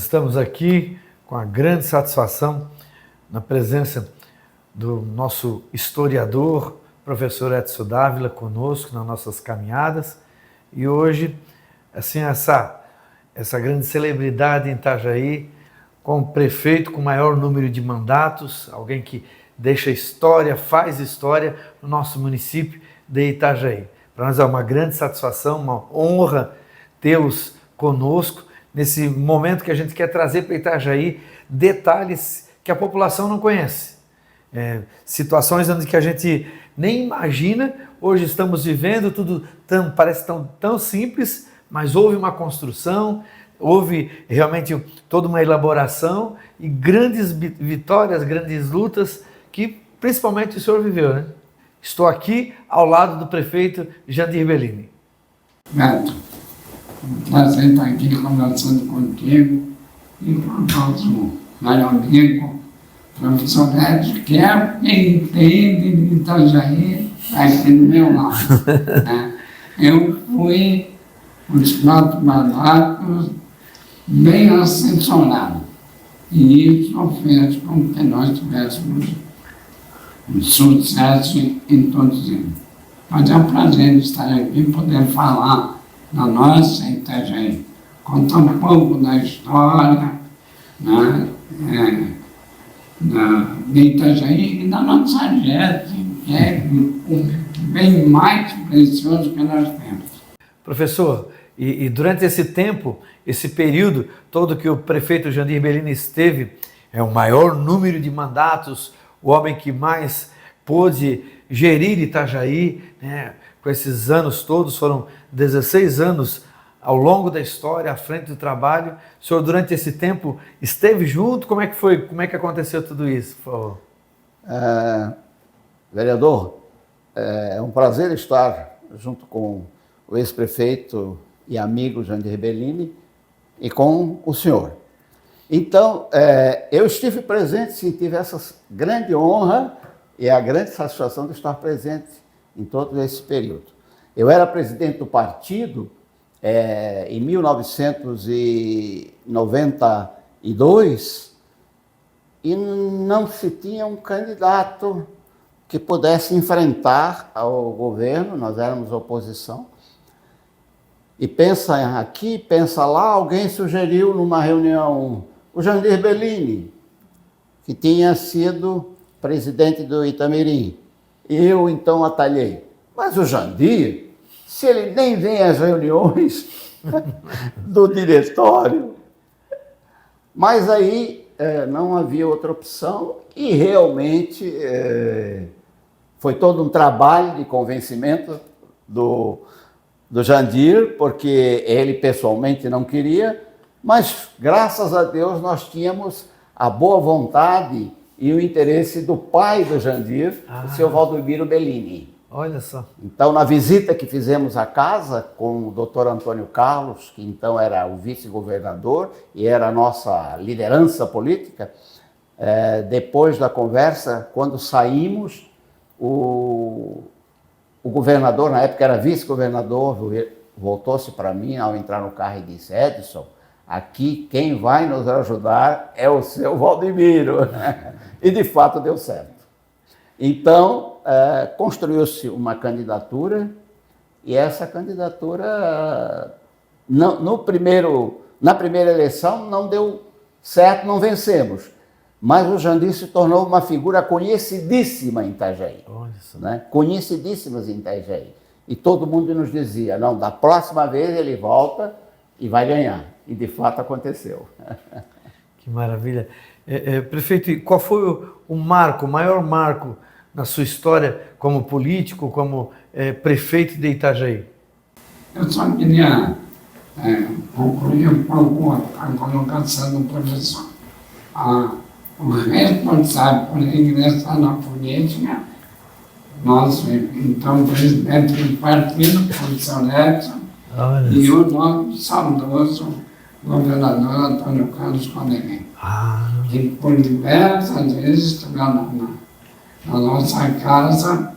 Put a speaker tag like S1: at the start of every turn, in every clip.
S1: estamos aqui com a grande satisfação na presença do nosso historiador, professor Edson Dávila, conosco nas nossas caminhadas. E hoje, assim, essa grande celebridade em Itajaí, com o prefeito com o maior número de mandatos, alguém que deixa história, faz história no nosso município de Itajaí. Para nós é uma grande satisfação, uma honra tê-los conosco nesse momento que a gente quer trazer para Itajaí detalhes que a população não conhece. Situações onde que a gente nem imagina, hoje estamos vivendo, tudo parece tão simples, mas houve uma construção, houve realmente toda uma elaboração e grandes vitórias, grandes lutas que principalmente o senhor viveu, né? Estou aqui ao lado do prefeito Jandir Bellini.
S2: Neto, um prazer estar aqui conversando contigo e com o nosso maior amigo, professor Edson, que é quem entende de Itajaí aqui do meu lado. Eu fui os 4 mandatos bem assessorado e isso fez com que nós tivéssemos um sucesso em todos eles. Mas é um prazer estar aqui e poder falar da nossa Itajaí, contar um pouco da história, né, de Itajaí e da nossa gente, que é o bem mais precioso que nós temos.
S1: Professor, e durante esse tempo, esse período todo que o prefeito Jandir Bellini esteve, é o maior número de mandatos, o homem que mais pôde gerir Itajaí, né? Com esses anos todos, foram 16 anos ao longo da história, à frente do trabalho. O senhor, durante esse tempo, esteve junto? Como é que foi? Como é que aconteceu tudo isso, por favor?
S3: Vereador, é um prazer estar junto com o ex-prefeito e amigo Jandir Bellini e com o senhor. Então, eu estive presente, sim, tive essa grande honra e a grande satisfação de estar presente em todo esse período. Eu era presidente do partido em 1992 e não se tinha um candidato que pudesse enfrentar ao governo, nós éramos oposição. E pensa aqui, pensa lá, alguém sugeriu numa reunião o Jandir Bellini, que tinha sido presidente do Itamirim. Eu então atalhei, mas o Jandir, se ele nem vem às reuniões do diretório. Mas aí não havia outra opção e realmente foi todo um trabalho de convencimento do Jandir, porque ele pessoalmente não queria, mas graças a Deus nós tínhamos a boa vontade e o interesse do pai do Jandir, o seu Valdomiro Bellini.
S1: Olha só.
S3: Então, na visita que fizemos à casa com o doutor Antônio Carlos, que então era o vice-governador e era a nossa liderança política, depois da conversa, quando saímos, o governador, na época era vice-governador, voltou-se para mim ao entrar no carro e disse: Edson, aqui quem vai nos ajudar é o seu Valdomiro. E de fato deu certo. Então, construiu-se uma candidatura e essa candidatura, na primeira eleição não deu certo, não vencemos. Mas o Jandir se tornou uma figura conhecidíssima em Itajaí. Né? Conhecidíssimas em Itajaí. E todo mundo nos dizia, não, da próxima vez ele volta e vai ganhar. E de fato aconteceu.
S1: Que maravilha. Prefeito, qual foi o maior marco na sua história como político, como prefeito de Itajaí?
S2: Eu só queria concluir um pouco a colocação do professor. O responsável por ingressar na política, nosso então presidente do partido, o professor Edson, e o nosso saudoso governador Antônio Carlos Condemé. Que por diversas vezes estiveram na nossa casa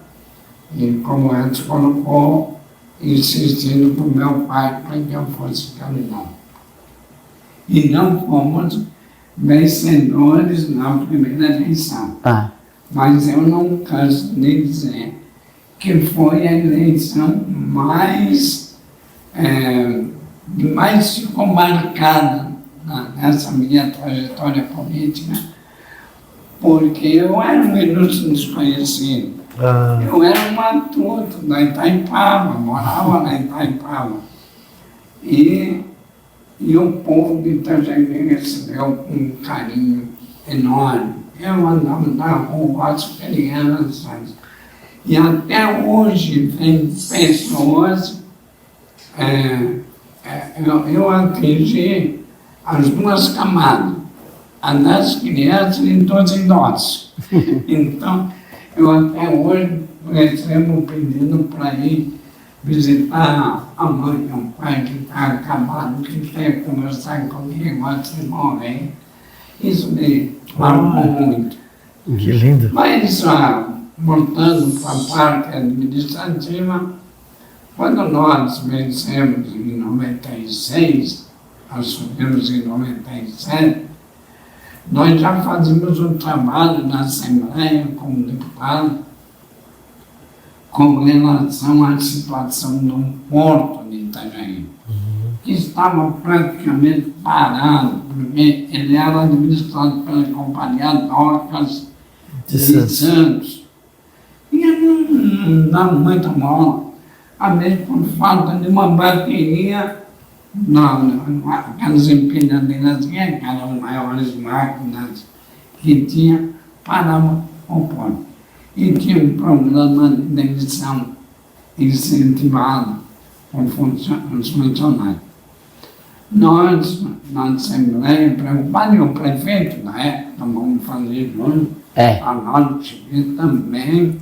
S2: e, como Edson colocou, insistindo para o meu pai para que eu fosse candidato. e não fomos vencedores na primeira eleição. Mas eu não canso de dizer que foi a eleição mais ficou marcada nessa minha trajetória política, porque eu era um ilustre desconhecido. Eu era um matuto da Itaipava, morava na Itaipava. E o povo de Itajaí recebeu com um carinho enorme. Eu andava na rua, as crianças. E até hoje tem pessoas, eu atingi as duas camadas, a das crianças e dos idosos. Então, eu até hoje recebo um pedido para ir visitar a mãe e o pai que está acabado, que quer conversar comigo antes de morrer. Isso me marcou muito.
S1: Que lindo.
S2: Mas, voltando para a parte administrativa, quando nós vencemos em 96, assumimos em 97, nós já fazíamos um trabalho na Assembleia como deputado com relação à situação do porto de Itajaí, que estava praticamente parado, porque ele era administrado pela Companhia Docas de Santos. E não dava muita bola, a mesmo por falta de uma bateria, aquelas empilhadeiras que eram maiores máquinas que tinha, parava o porto. E tinha um programa de demissão incentivado por os funcionários. Nós, na Assembleia, preocupados, e o prefeito na época, vamos fazer junto, a nós também,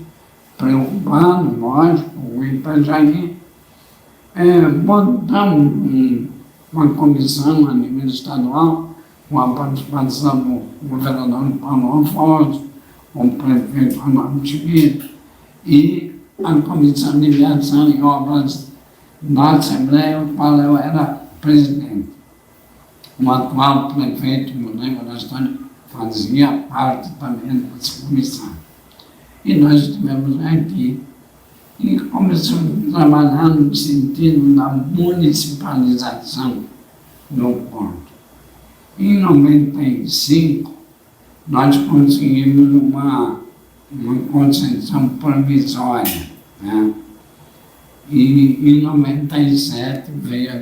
S2: preocupado, lógico, o Itajaí, montamos uma comissão a nível estadual, com a participação do governador Paulo Afonso, o prefeito Arnaldo Schmidt e a Comissão de Viação e Obras da Assembleia, do qual eu era presidente. O atual prefeito, me lembro da história, fazia parte também dessa comissão. E nós estivemos aqui e começamos a trabalhar no sentido da municipalização do porto. Em 95, nós conseguimos uma concessão provisória, né? E em 97 veio a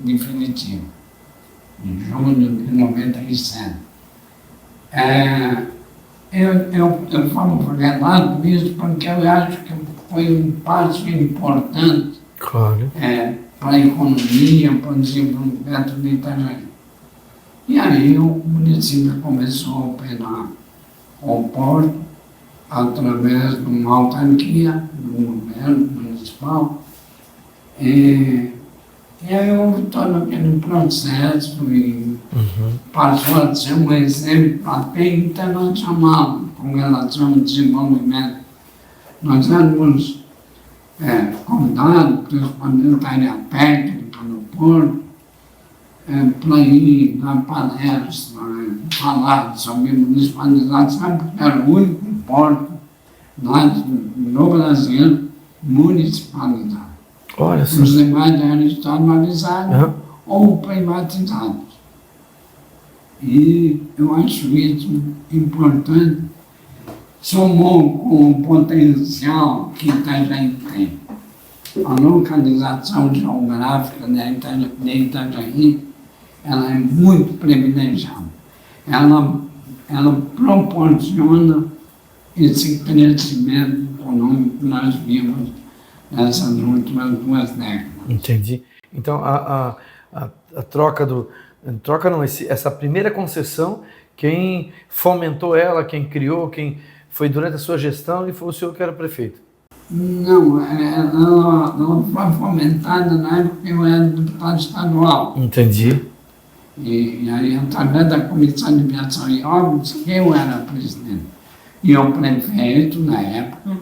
S2: definitiva, em julho de 97. Eu falo verdade nisso porque eu acho que foi um passo importante para a economia, para o desenvolvimento de Itajaí. E aí o município começou a operar o porto através de uma autarquia do governo municipal. E aí houve todo aquele processo e passou a ser um exemplo até internacional com relação ao desenvolvimento. Nós éramos convidados, principalmente a área técnica do porto, para ir na palestra, falar sobre municipalização, porque era o único porto no Brasil municipalizado.
S1: Olha só.
S2: Os demais eram estadualizados ou privatizados. E eu acho isso importante, somou com o potencial que Itajaí tem. A localização geográfica de Itajaí, ela é muito privilegiada. Ela proporciona esse crescimento econômico que nós vimos nessas últimas 2 décadas.
S1: Entendi. Então, a troca essa primeira concessão, quem fomentou ela, quem criou, quem foi durante a sua gestão, e foi o senhor que era prefeito?
S2: Não, ela foi fomentada na época que eu era deputado estadual.
S1: Entendi.
S2: E aí, através da Comissão de Viação e Obras, que eu era presidente. E o prefeito, na época,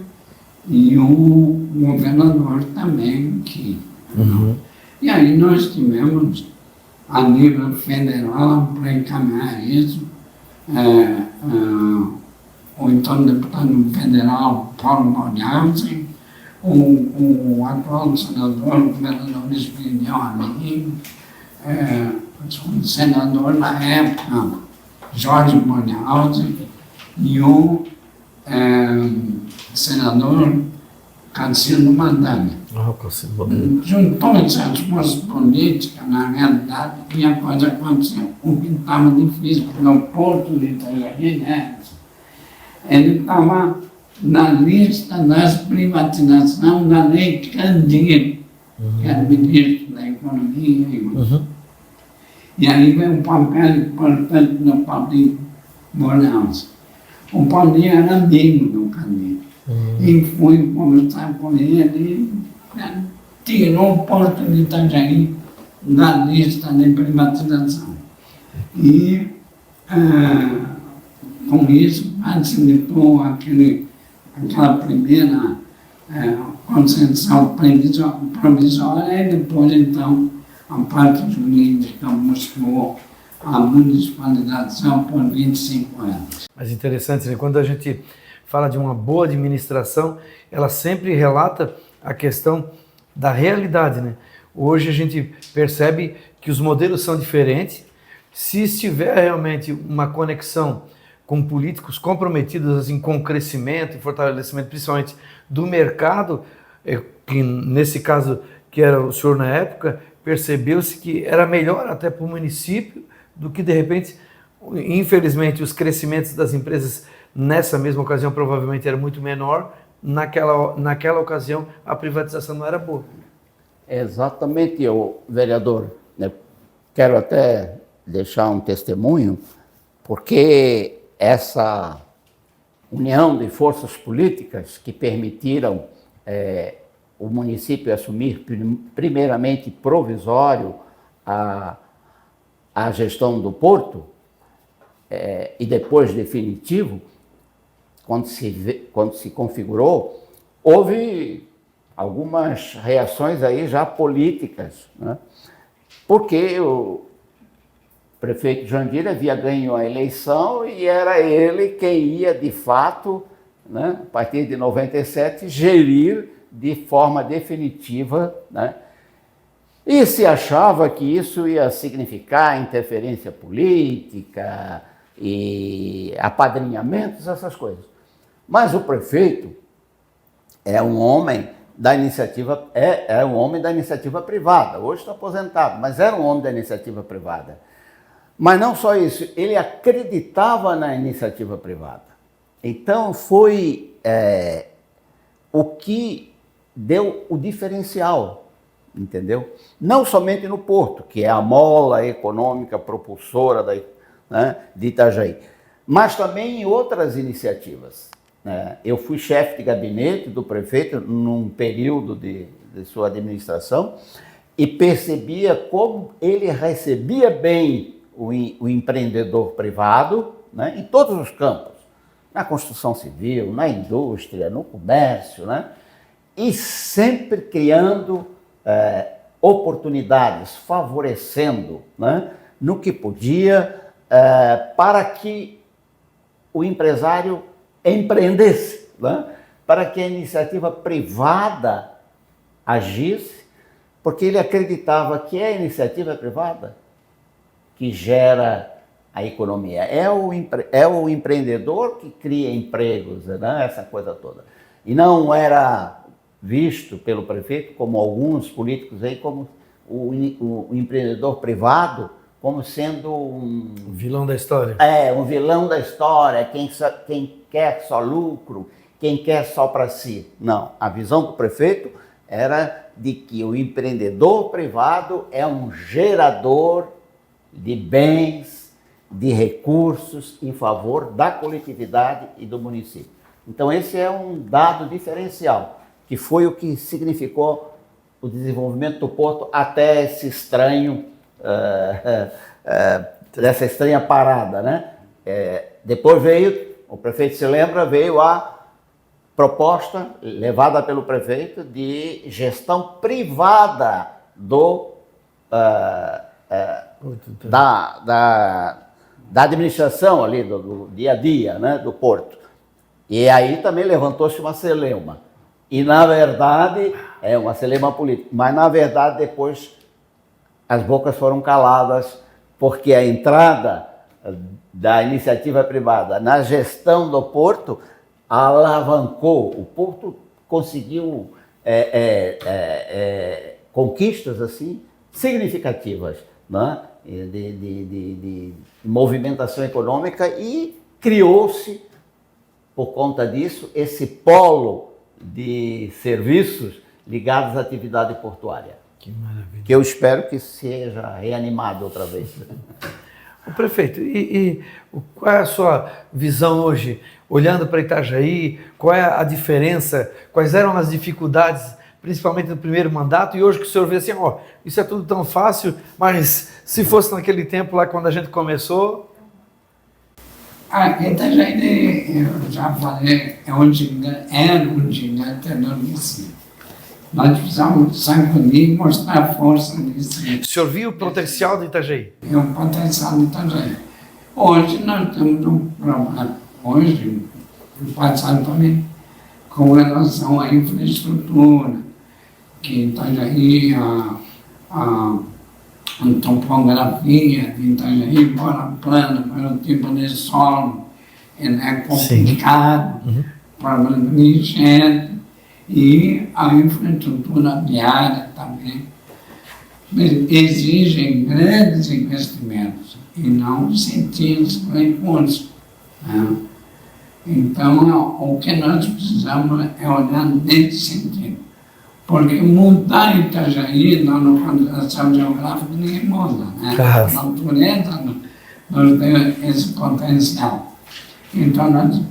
S2: e o governador também, que... E aí nós tivemos a nível federal para encaminhar isso. O então deputado federal Paulo Baldassarri, o atual senador, o governador Espírito Amin, o senador na época, Jorge Baldassarri, e o senador Cancino Madalha. Juntou-se as forças políticas, na realidade, e a coisa aconteceu. O que estava difícil, porque o Porto de Itajaí, ele estava na lista das privatizações da Lei Candir, que era ministro da Economia. E aí veio um papel importante do Paulinho Borges. O Paulinho era amigo do Candir. E fui conversar com ele e tirou o Porto de Itajaí da lista de privatização. E com isso facilitou aquela primeira concessão provisória e depois então a parte jurídica buscou a municipalização por 25 anos.
S1: Mas interessante, né? Quando a gente fala de uma boa administração, ela sempre relata a questão da realidade, né? Hoje a gente percebe que os modelos são diferentes. Se estiver realmente uma conexão com políticos comprometidos assim, com o crescimento e fortalecimento, principalmente do mercado, que nesse caso, que era o senhor na época, percebeu-se que era melhor até para o município do que, de repente, infelizmente, os crescimentos das empresas nessa mesma ocasião provavelmente era muito menor. Naquela ocasião, a privatização não era boa.
S3: Exatamente, vereador. Quero até deixar um testemunho, porque essa união de forças políticas que permitiram o município assumir primeiramente provisório a gestão do porto e depois definitivo, quando se configurou, houve algumas reações aí já políticas, né? Porque o prefeito Jandir havia ganho a eleição e era ele quem ia, de fato, né, a partir de 97, gerir de forma definitiva, né? E se achava que isso ia significar interferência política e apadrinhamentos, essas coisas. Mas o prefeito é um homem da iniciativa, um homem da iniciativa privada. Hoje está aposentado, mas era um homem da iniciativa privada. Mas não só isso, ele acreditava na iniciativa privada. Então foi o que deu o diferencial, entendeu? Não somente no Porto, que é a mola econômica propulsora de Itajaí, mas também em outras iniciativas. Eu fui chefe de gabinete do prefeito num período de sua administração e percebia como ele recebia bem o empreendedor privado, né, em todos os campos, na construção civil, na indústria, no comércio, né, e sempre criando oportunidades, favorecendo, né, no que podia, para que o empresário empreendesse, né, para que a iniciativa privada agisse, porque ele acreditava que é a iniciativa privada que gera a economia. É o empreendedor que cria empregos, né, essa coisa toda. E não era visto pelo prefeito, como alguns políticos aí, como o empreendedor privado, como sendo um
S1: vilão da história.
S3: Um vilão da história, quem quer só lucro, quem quer só para si. Não, a visão do prefeito era de que o empreendedor privado é um gerador de bens, de recursos em favor da coletividade e do município. Então esse é um dado diferencial, que foi o que significou o desenvolvimento do Porto até esse estranho, dessa estranha parada, né? Depois veio, o prefeito se lembra, veio a proposta levada pelo prefeito de gestão privada da administração ali, do dia a dia, né, do porto. E aí também levantou-se uma celeuma. E, na verdade, é uma celeuma política, mas, na verdade, depois as bocas foram caladas, porque a entrada da iniciativa privada na gestão do porto alavancou. O porto conseguiu conquistas assim significativas, né? de movimentação econômica, e criou-se, por conta disso, esse polo de serviços ligados à atividade portuária.
S1: Que maravilha.
S3: Que eu espero que seja reanimado outra vez.
S1: O prefeito, qual é a sua visão hoje, olhando para Itajaí, qual é a diferença, quais eram as dificuldades, principalmente no primeiro mandato, e hoje que o senhor vê assim, ó, isso é tudo tão fácil, mas se fosse naquele tempo lá quando a gente começou...
S2: Itajaí, eu já falei, era um gigante adormecido. Nós precisamos sacudir e mostrar a força desse.
S1: O senhor viu o potencial de Itajaí?
S2: É um potencial de Itajaí. Hoje nós temos um problema, hoje, no passado também, com relação à infraestrutura, que Itajaí, a topografia de Itajaí, embora plana, pelo tipo de solo, ele é complicado, problema de enchente, e a infraestrutura viária também exigem grandes investimentos e não sentidos recursos. Né? Então, o que nós precisamos é olhar nesse sentido. Porque mudar Itajaí na localização geográfica ninguém muda. Né?
S1: Claro.
S2: A natureza nos deu esse potencial. Então,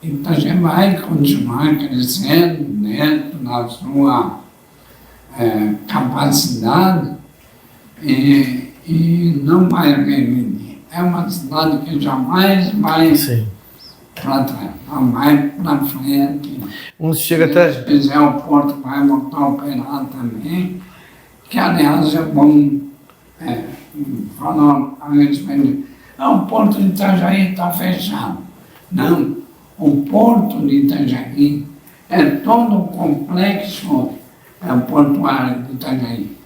S2: Itajaí vai continuar crescendo dentro da sua capacidade e não vai regredir. É uma cidade que jamais vai para trás, não vai para frente.
S1: Chega até...
S2: Se fizer o porto, vai voltar a operar também, que aliás é bom falar a respeito. O porto de Itajaí está fechado. Não. O porto de Itajaí é todo o complexo portuário de Itajaí.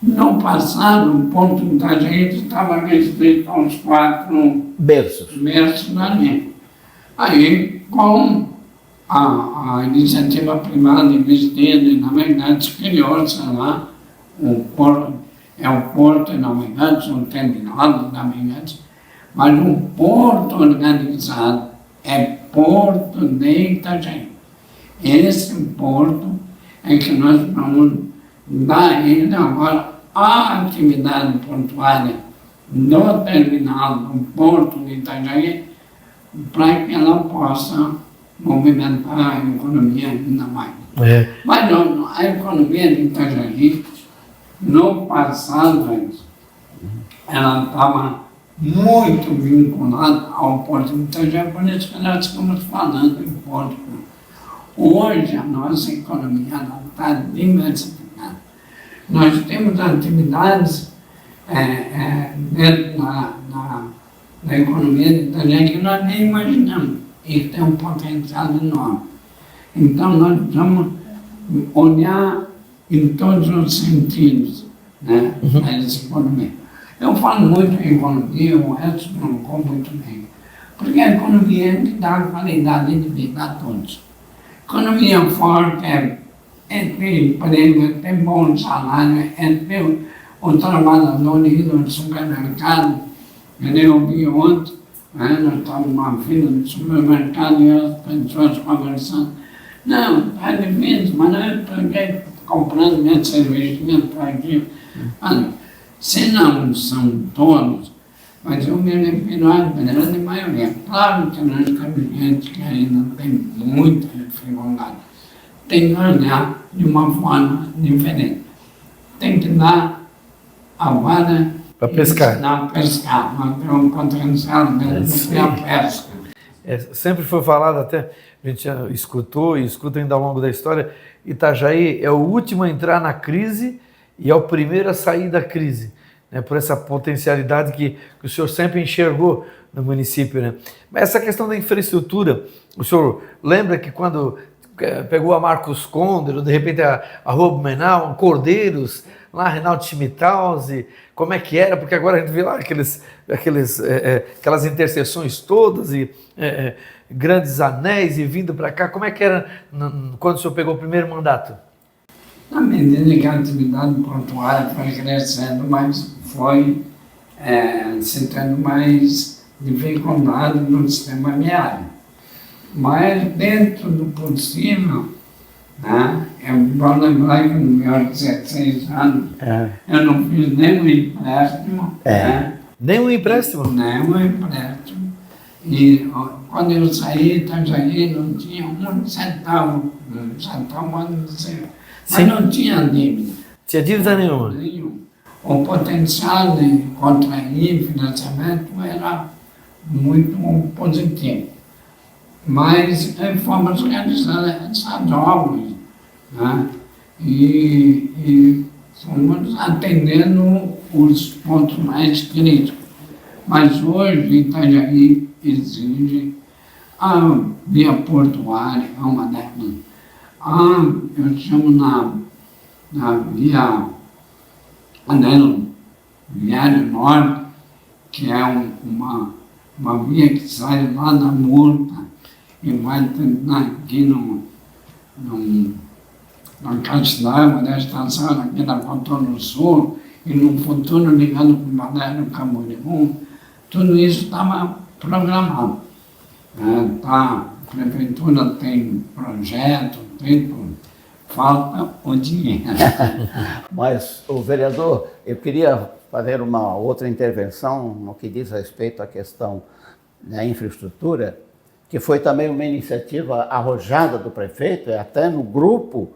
S2: No passado, o porto de Itajaí estava restrito aos 4 berços ali. Aí, com a iniciativa privada investida em navegantes, criou-se lá o porto de navegantes, o terminal de navegantes, mas o porto organizado é Porto de Itajaí. Esse porto é que nós vamos dar a ele agora a atividade portuária do terminal do Porto de Itajaí para que ela possa movimentar a economia ainda mais. Mas não, a economia de Itajaí, no passado, ela estava muito vinculado ao Porto de Itajaí, por isso que nós estamos falando em Porto. Hoje a nossa economia está diversificada. Nós temos atividades dentro da economia de Itajaí que nós nem imaginamos e tem um potencial enorme. Então nós vamos olhar em todos os sentidos, né, dessa economia. Eu falo muito em economia, o resto não como muito bem. Porque a economia é que dá qualidade de vida a todos. Economia forte é ter emprego, é ter bom salário, é ter o trabalhador ir ao supermercado. Eu vi ontem, nós estávamos numa fila de supermercado e as pessoas conversando. Não, está difícil, mas eu estou aqui comprando minha cervejinha para aqui. Se não são todos, mas eu me refiro à grande maioria. Claro que nós temos gente que ainda tem muita dificuldade. Tem que olhar de uma forma diferente. Tem que dar a vara
S1: para pescar.
S2: Ensinar a pescar, mas tem um potencial dentro da pesca.
S1: Sempre foi falado, até a gente já escutou e escuta ainda ao longo da história, Itajaí é o último a entrar na crise e é o primeiro a sair da crise. né, por essa potencialidade que o senhor sempre enxergou no município, né? Mas essa questão da infraestrutura, o senhor lembra que quando pegou a Marcos Condor, de repente a Rua Blumenau, Cordeiros, lá Reinaldo Schmittausi, como é que era? Porque agora a gente vê lá aquelas interseções todas e grandes anéis e vindo para cá. Como é que era quando o senhor pegou o primeiro mandato?
S2: Na medida que a atividade portuária foi crescendo, mas foi se tendo mais dificuldade no sistema viário. Mas dentro do possível, né, eu vou lembrar que nos meus 16 anos, eu não fiz nenhum empréstimo. Né?
S1: Nem empréstimo?
S2: Nenhum empréstimo. E quando eu saí, não tinha um centavo, mas não tinha dívida.
S1: Tinha dívida nenhuma?
S2: Nenhum. O potencial de contrair financiamento era muito positivo. Mas fomos realizando essas obras, né? E fomos atendendo os pontos mais críticos. Mas hoje Itajaí exige a via portuária, é uma delas. Eu chamo na via Anelo Viário Norte, que é uma via que sai lá da Murta e vai terminar aqui na Caixa d'Água da estação aqui da Contorno Sul e no futuro ligado com o Balneário Camboriú. Tudo isso estava programado. A prefeitura tem projeto, tem tudo. Falta o dinheiro.
S3: Mas, o vereador, eu queria fazer uma outra intervenção no que diz respeito à questão da infraestrutura, que foi também uma iniciativa arrojada do prefeito, e até no grupo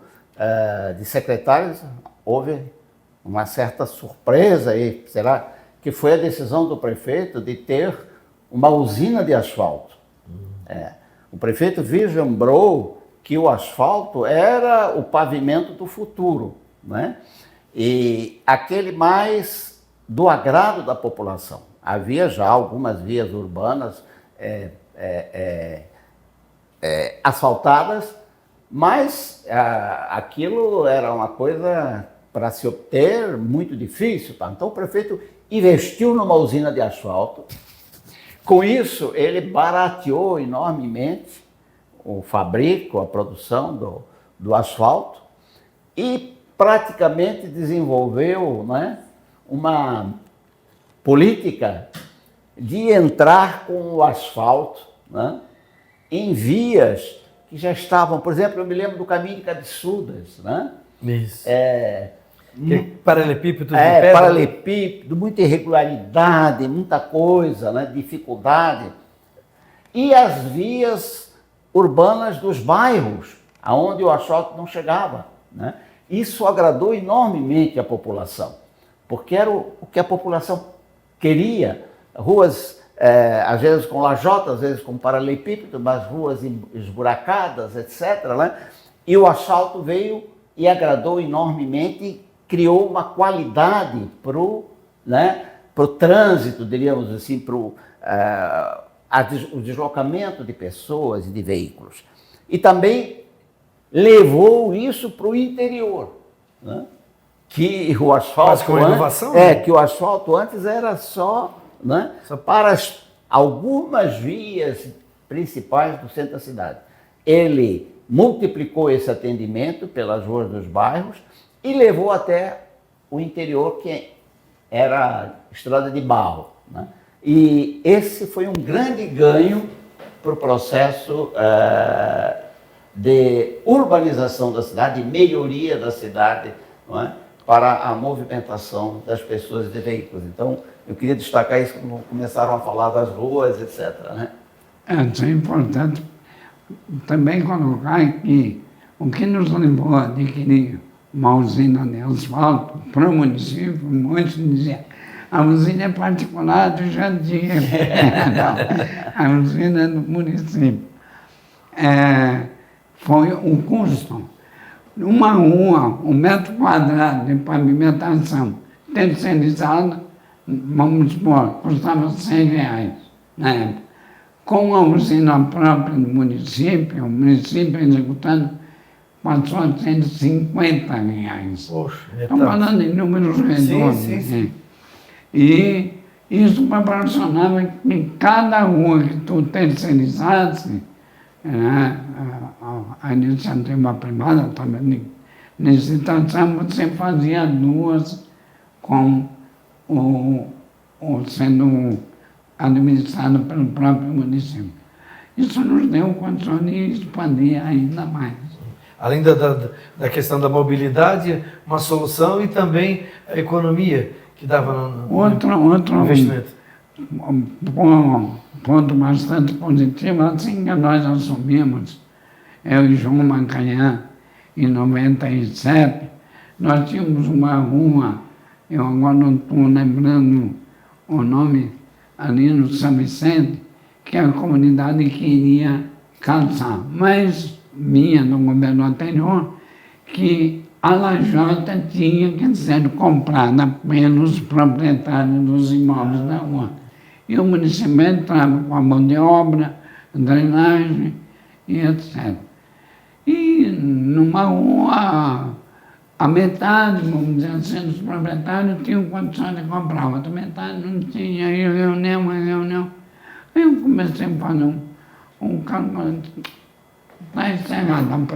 S3: de secretários houve uma certa surpresa aí, será que foi a decisão do prefeito de ter uma usina de asfalto. O prefeito vislumbrou que o asfalto era o pavimento do futuro, né? E aquele mais do agrado da população. Havia já algumas vias urbanas asfaltadas, mas aquilo era uma coisa para se obter muito difícil. Tá? Então o prefeito investiu numa usina de asfalto. Com isso, ele barateou enormemente o fabrico, a produção do asfalto e praticamente desenvolveu, né, uma política de entrar com o asfalto, né, em vias que já estavam, por exemplo, eu me lembro do caminho de Cabeçudas, né?
S1: Isso. Paralelepípedo de pedra.
S3: Paralelepípedo, muita irregularidade, muita coisa, né, dificuldade. E as vias urbanas dos bairros, aonde o asfalto não chegava, né? Isso agradou enormemente a população, porque era o que a população queria. Ruas, às vezes com lajota, às vezes com paralelepípedo, mas ruas esburacadas, etc., né? E o asfalto veio e agradou enormemente, criou uma qualidade para o trânsito, diríamos assim, para o deslocamento de pessoas e de veículos. E também levou isso para o interior, né? Que o asfalto
S1: com inovação,
S3: que o asfalto antes era só, né, para algumas vias principais do centro da cidade. Ele multiplicou esse atendimento pelas ruas dos bairros e levou até o interior, que era estrada de barro, né? E esse foi um grande ganho para o processo de urbanização da cidade, de melhoria da cidade, não é? Para a movimentação das pessoas e de veículos. Então, eu queria destacar isso quando começaram a falar das ruas, etc., né?
S2: Isso é importante também colocar que o que nos levou a adquirir uma usina de asfalto para o município, muitos diziam, a usina é particular do Jandir. Não, a usina é do município. Foi o custo. Uma rua, 1 metro quadrado de pavimentação, terceirizada, vamos supor, custava R$100 na época. Com a usina própria do município, o município executando, passou a R$150.
S1: Poxa,
S2: Estamos falando em números redondos.
S1: Sim, sim.
S2: E isso proporcionava que cada rua que tu terceirizasse, a iniciativa privada também, nessa situação você fazia duas com sendo administrado pelo próprio município. Isso nos deu condição de expandir ainda mais.
S1: Além da questão da mobilidade, uma solução e também a economia que dava no
S2: Outro
S1: investimento.
S2: Ponto bastante positivo, assim que nós assumimos, eu e João Macanhã, em 97, nós tínhamos uma rua, eu agora não estou lembrando o nome, ali no São Vicente, que a comunidade queria calçar, mas vinha do governo anterior, que a lajota tinha que ser comprada pelos proprietários dos imóveis da rua. E o município entrava com a mão de obra, drenagem e etc. E numa rua, a metade, vamos dizer assim, dos proprietários tinham condição de comprar, a outra metade não tinha, aí reunião. Aí eu comecei a fazer um cálculo, está encerrado.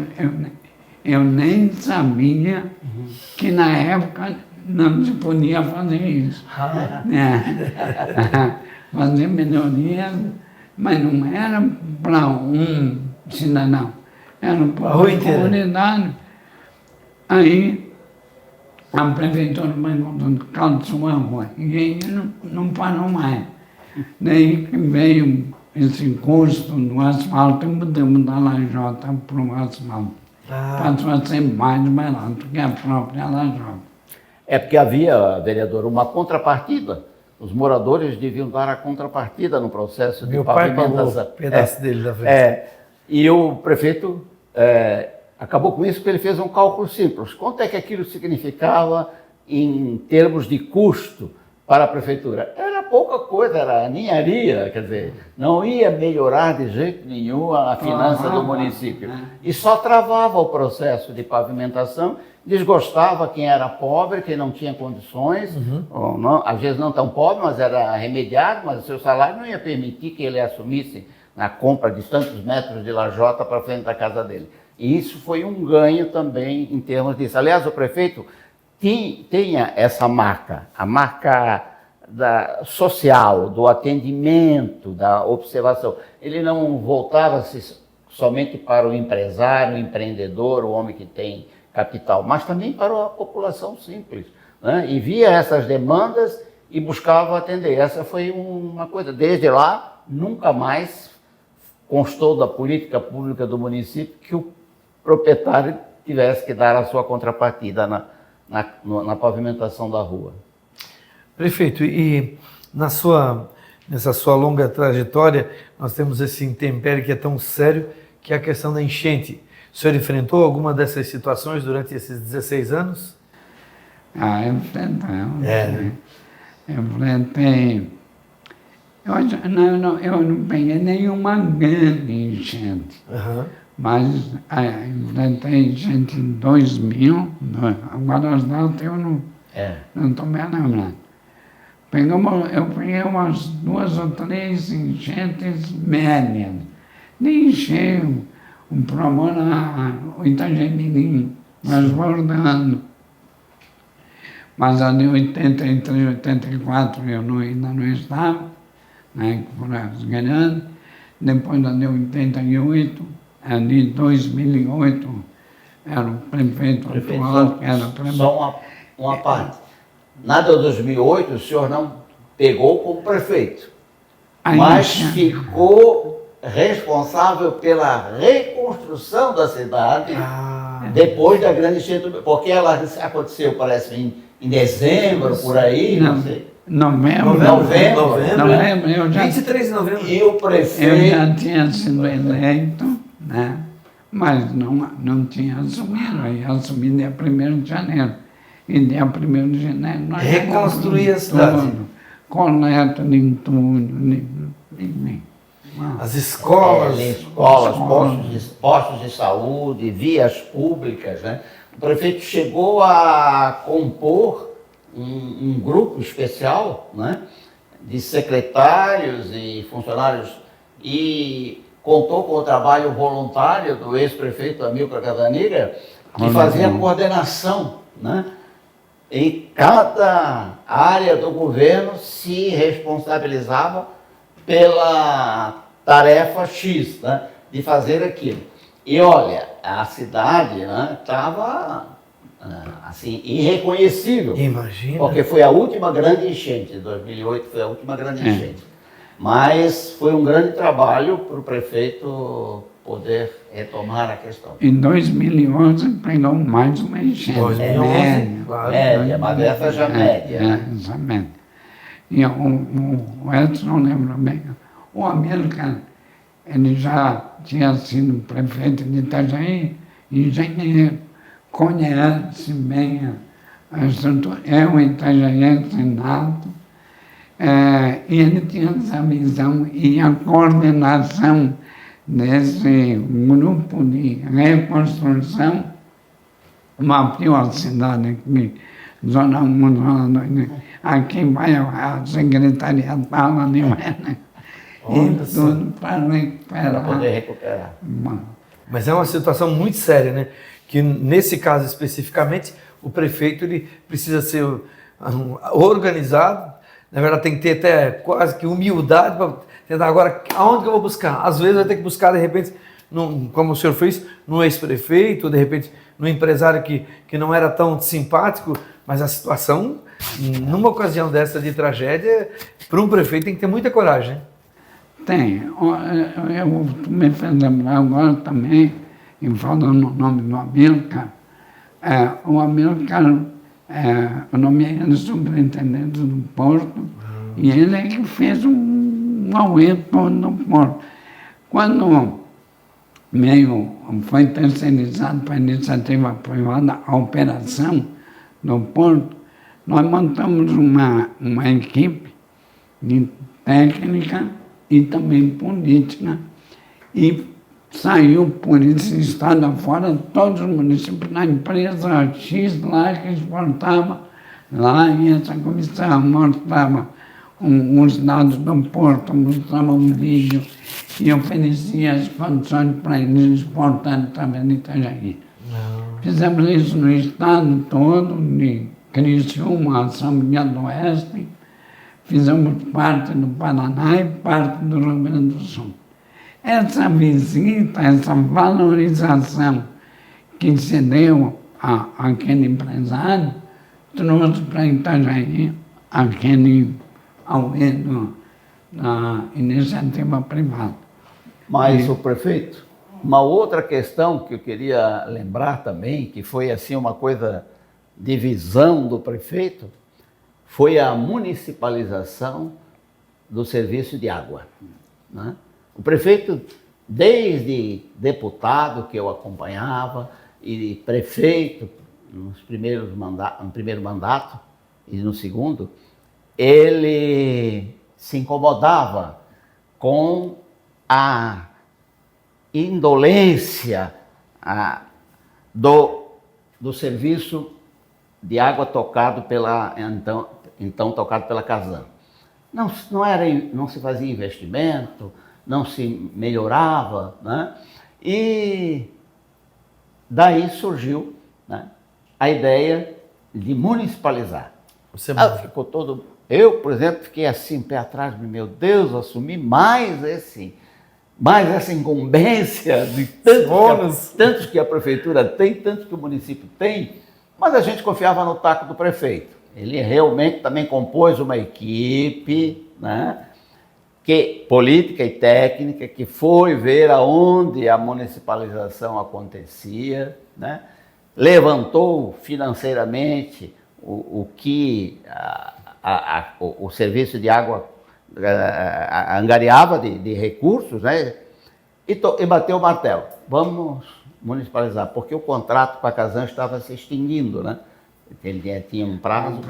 S2: Eu nem sabia que na época não se podia fazer isso. Fazer melhoria, mas não era para um cidadão, era para a comunidade. Aí a prefeitura vai calçou a rua e aí não parou mais. Daí que veio esse custo do asfalto e mudamos da lajota para o asfalto. Passou a ser mais barato que a própria lajota.
S3: É porque havia, vereador, uma contrapartida. Os moradores deviam dar a contrapartida no processo de pavimentação.
S1: Meu pai pagou um pedaço dele da frente.
S3: E o prefeito acabou com isso porque ele fez um cálculo simples. Quanto é que aquilo significava em termos de custo para a prefeitura? Era pouca coisa, era ninharia, quer dizer, não ia melhorar de jeito nenhum a finança do município. E só travava o processo de pavimentação, desgostava quem era pobre, quem não tinha condições, ou não, às vezes não tão pobre, mas era remediado, mas o seu salário não ia permitir que ele assumisse na compra de tantos metros de lajota para frente da casa dele. E isso foi um ganho também em termos disso. Aliás, o prefeito tinha essa marca, a marca social, do atendimento, da observação. Ele não voltava-se somente para o empresário, o empreendedor, o homem que tem capital, mas também para a população simples, né? E via essas demandas e buscava atender. Essa foi uma coisa. Desde lá, nunca mais constou da política pública do município que o proprietário tivesse que dar a sua contrapartida na pavimentação da rua.
S1: Prefeito, e nessa sua longa trajetória, nós temos esse intempério que é tão sério, que é a questão da enchente. O senhor enfrentou alguma dessas situações durante esses 16 anos?
S2: Eu enfrentei. Eu não peguei nenhuma grande enchente. Mas enfrentei enchente em 2000, agora as datas eu não estou me lembrando. Eu peguei umas 2 ou 3 enchentes médias. Nem enchei um problema, o Itagemirim, transbordando. Mas ali em 83, 84 eu ainda não estava, né, por as grandes. Depois ali em 88, ali em 2008, era o prefeito atual, que era prefeito.
S3: Só uma parte. Nada de 2008, o senhor não pegou como prefeito, mas ficou responsável pela reconstrução da cidade depois da grande enchente, porque ela aconteceu, parece, em dezembro, por aí, não sei.
S2: Novembro,
S1: eu já, 23 de novembro.
S3: E o prefeito...
S2: Eu já tinha sido eleito, né? Mas não tinha assumido, aí assumi dia 1º de janeiro. E dia 1º de janeiro nós
S1: reconstruir a cidade.
S2: Coleta de entulho,
S1: As escolas.
S3: Postos de saúde, vias públicas, né? O prefeito chegou a compor um grupo especial, né, de secretários e funcionários e contou com o trabalho voluntário do ex-prefeito Amilcar Gazzaniga, que fazia a coordenação, né? Em cada área do governo se responsabilizava pela tarefa X, né, de fazer aquilo. E olha, a cidade estava assim, irreconhecível.
S1: Imagina.
S3: Porque foi a última grande enchente, 2008 foi a última grande enchente. Mas foi um grande trabalho para o prefeito poder retomar a questão.
S2: Em 2011 pegou mais uma enchente.
S1: 2011, claro.
S3: Média, mas essa já média.
S2: Exatamente. E o Edson lembra bem, o Amilcar, ele já tinha sido prefeito de Itajaí, engenheiro, conhece bem a estrutura, é um itajaiense nato, e ele tinha essa visão e a coordenação desse grupo de reconstrução, mapeou a cidade aqui, Zona 1, Zona 2, aqui vai a secretaria tal, ali vai, né? E tudo para recuperar.
S3: Para poder recuperar.
S1: Mas é uma situação muito séria, né? Que nesse caso especificamente, o prefeito ele precisa ser organizado, na verdade tem que ter até quase que humildade para tentar agora, aonde que eu vou buscar? Às vezes vai ter que buscar, de repente, como o senhor fez, no ex-prefeito, de repente, no empresário que não era tão simpático, mas a situação, numa ocasião dessa de tragédia, para um prefeito tem que ter muita coragem, né?
S2: Tem. Eu me fiz lembrar agora também, e falando o nome do Amilcar, o Amilcar, o nome é superintendente do Porto, e ele é que fez um aumento no Porto. Quando foi terceirizado para a iniciativa privada a operação do Porto, nós montamos uma equipe de técnica e também política, e saiu por esse estado afora todos os municípios da empresa X lá que exportava lá, e essa comissão mostrava os dados do Porto, mostrava um vídeo e oferecia as condições para eles exportarem através de Itajaí. Fizemos isso no estado todo, de Criciúma, São Miguel do Oeste, fizemos parte do Paraná e parte do Rio Grande do Sul. Essa visita, essa valorização que se deu àquele empresário, trouxe para Itajaí aquele aumento da iniciativa privada.
S3: Mas o prefeito, uma outra questão que eu queria lembrar também, que foi assim uma coisa de visão do prefeito, foi a municipalização do serviço de água, né? O prefeito, desde deputado que eu acompanhava e prefeito no primeiro mandato e no segundo, ele se incomodava com a indolência do serviço de água tocado então tocado pela Casan. Não se fazia investimento, não se melhorava, né? E daí surgiu, né, a ideia de municipalizar. Eu, por exemplo, fiquei assim, pé atrás, meu Deus, assumi mais essa incumbência de tantos que a prefeitura tem, tantos que o município tem, mas a gente confiava no taco do prefeito. Ele realmente também compôs uma equipe, né, política e técnica, que foi ver aonde a municipalização acontecia, né, levantou financeiramente o que o serviço de água angariava de recursos, né, e bateu o martelo. Vamos municipalizar, porque o contrato com a Casan estava se extinguindo, né? ele tinha um prazo.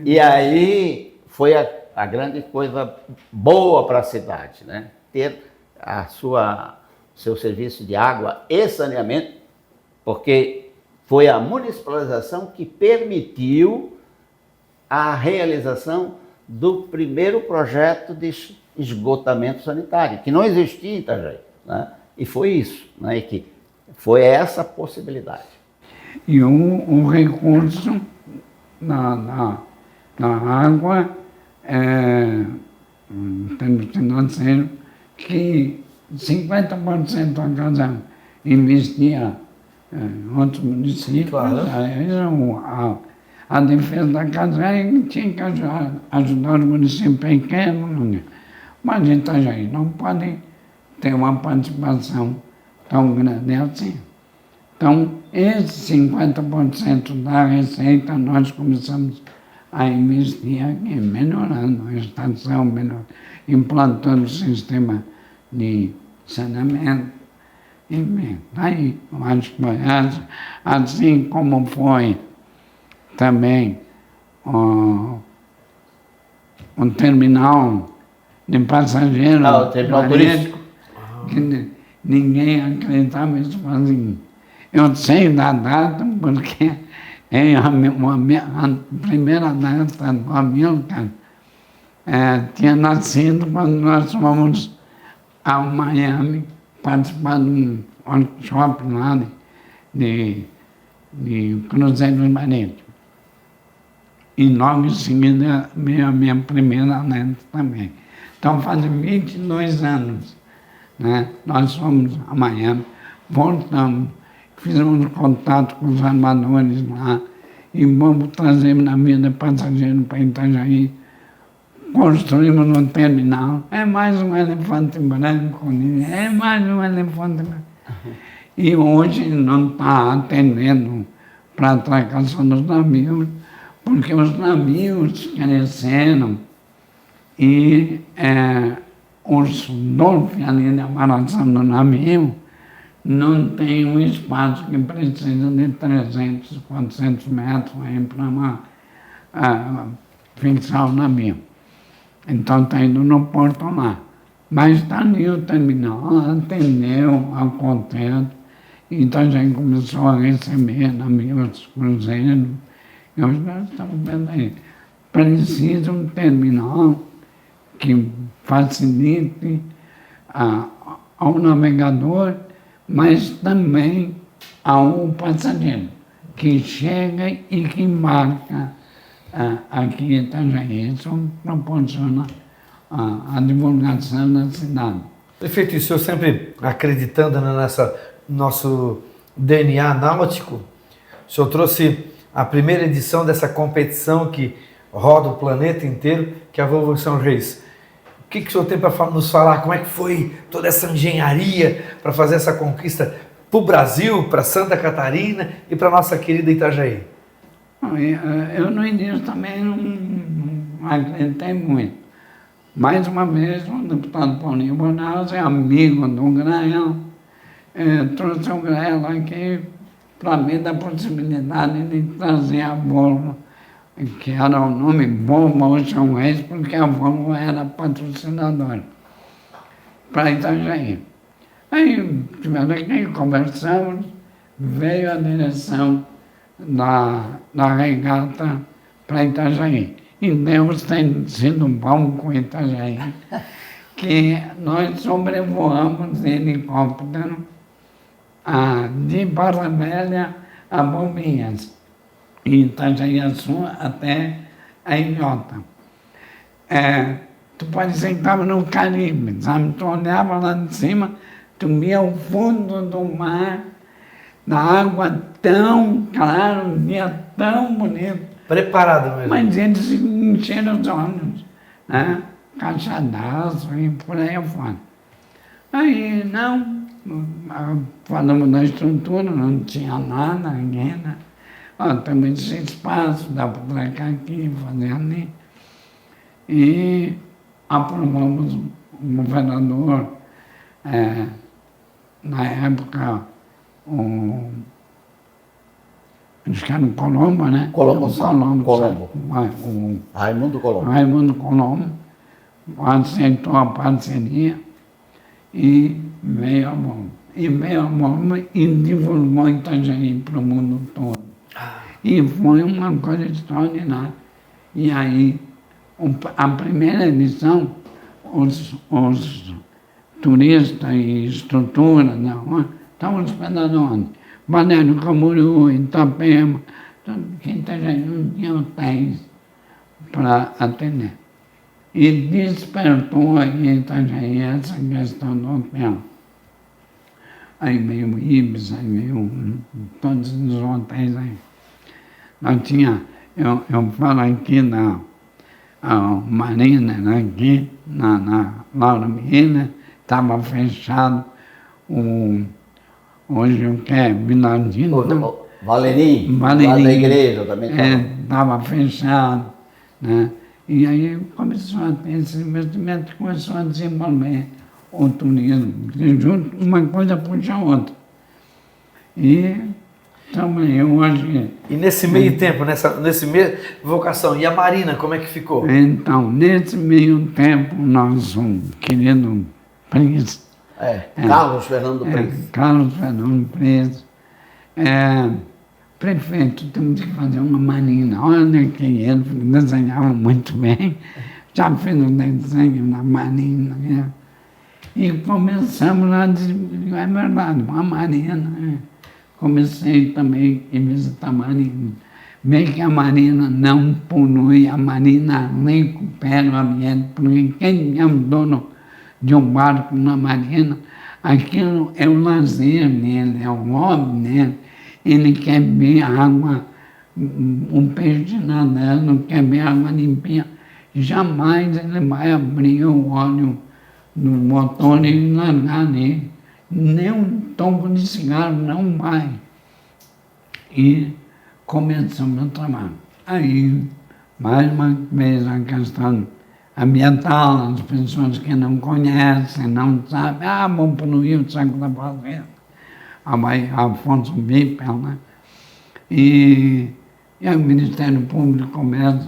S3: E aí foi a grande coisa boa para a cidade, né? Ter seu serviço de água e saneamento, porque foi a municipalização que permitiu a realização do primeiro projeto de esgotamento sanitário, que não existia em Itajaí, né? E foi isso, né? E que foi essa possibilidade.
S2: E o recurso na água, em termos financeiros, que 50% da casa investia em outros municípios.
S1: Claro.
S2: A defesa da casa tinha que ajudar os municípios pequenos, mas Itajaí não pode ter uma participação tão grande assim. Então, esses 50% da receita nós começamos a investir aqui, melhorando a estação, implantando o sistema de saneamento. Enfim, aí, eu acho que foi assim como foi também um terminal de passageiros.
S3: O terminal turístico.
S2: Que ninguém acreditava isso sozinho. Eu sei da data porque a primeira data do Amilcar tinha nascido quando nós fomos ao Miami participar de um workshop lá de cruzeiros marítimos. E logo em seguida veio a minha primeira neta também. Então faz 22 anos, né? Nós fomos a Miami, voltamos, fizemos contato com os armadores lá e vamos trazer navio de passageiro para Itajaí. Construímos um terminal, é mais um elefante branco, é mais um elefante branco. E hoje não está atendendo para a atracação dos navios, porque os navios cresceram e os dolphins ali de amaração do navio não tem um espaço que precisa de 300, 400 metros para fixar o navio. Então está indo no porto lá. Mas está ali o terminal, atendeu ao contrato, então já começou a receber navios cruzeiros. Nós estamos vendo aí. Precisa um terminal que facilite ao navegador, mas também ao passageiro, que chega e que embarca aqui em Itajaí. Isso proporciona a divulgação da cidade.
S1: Prefeito, e o senhor sempre acreditando nessa nosso DNA náutico, o senhor trouxe a primeira edição dessa competição que roda o planeta inteiro, que é a Volvo São Reis. O que o senhor tem para nos falar? Como é que foi toda essa engenharia para fazer essa conquista para o Brasil, para Santa Catarina e para a nossa querida Itajaí?
S2: Eu no início também não acreditei muito. Mais uma vez, o deputado Paulinho Bonaldi, amigo do Grael, trouxe o Grael aqui para mim da possibilidade de trazer a Volvo, que era o nome Volvo São Reis, porque a Volvo era patrocinadora, para Itajaí. Aí tivemos aqui, conversamos, veio a direção da regata para Itajaí. E Deus tem sido bom com Itajaí, que nós sobrevoamos de helicóptero de Barra Velha a Bombinhas, e Itajaí Sul até a Ilhota. Tu pode sentar no Caribe, sabe? Tu olhava lá de cima, tu via o fundo do mar, da água tão clara, um dia tão bonito.
S1: Preparado mesmo.
S2: Mas eles encheram os olhos, né? Caixadaço e por aí afora. Aí, não, falamos da estrutura, não tinha nada, ninguém, né? Temos esse espaço, dá para trancar aqui, fazer ali. E aprovamos o governador, na época, o acho que era o Colombo, né?
S3: Colombo.
S2: Raimundo
S3: Colombo.
S2: Raimundo Colombo aceitou a parceria e veio a bomba. E veio a bomba e divulgou Itajaí para o mundo todo. E foi uma coisa extraordinária. E aí, a primeira edição, os turistas e estrutura da rua estavam hospedando onde? Balneário Camboriú, Itapema, que Itajaí não tinha hotéis para atender. E despertou aí em Itajaí essa questão do hotel. Aí veio o Ibis, aí veio todos os hotéis aí. Nós tinha, eu falo aqui da Marina, né, aqui na Laura Miller, estava fechado hoje o que é Viladinho.
S3: Valerinho, lá da igreja também.
S2: Estava fechado, né? E aí começou a ter esse investimento, começou a desenvolver o turismo, junto uma coisa puxa a outra. E também hoje...
S1: E nesse meio tempo, nesse meio vocação, e a Marina, como é que ficou?
S2: Então, nesse meio tempo, nosso querido príncipe...
S3: Carlos Fernando Príncipe.
S2: Carlos Fernando Príncipe. Prefeito, temos que fazer uma marina. Olha que ele desenhava muito bem. Já fez um desenho na marina. Né? E começamos a dizer, é verdade, uma marina. Comecei também a visitar a marina. Ver que a marina não polui, a marina recupera o ambiente, porque quem é o dono de um barco na marina, aquilo é o lazer dele, é o hobby dele. Ele quer ver água, um peixe nadando, quer ver água limpinha. Jamais ele vai abrir o óleo do motor e largar nele. Nem um toco de cigarro não vai. E começamos o trabalho. Aí, mais uma vez, a questão ambiental, as pessoas que não conhecem, não sabem, vamos poluir o saco da fazenda. Afonso Bipel, né? E aí o Ministério Público começa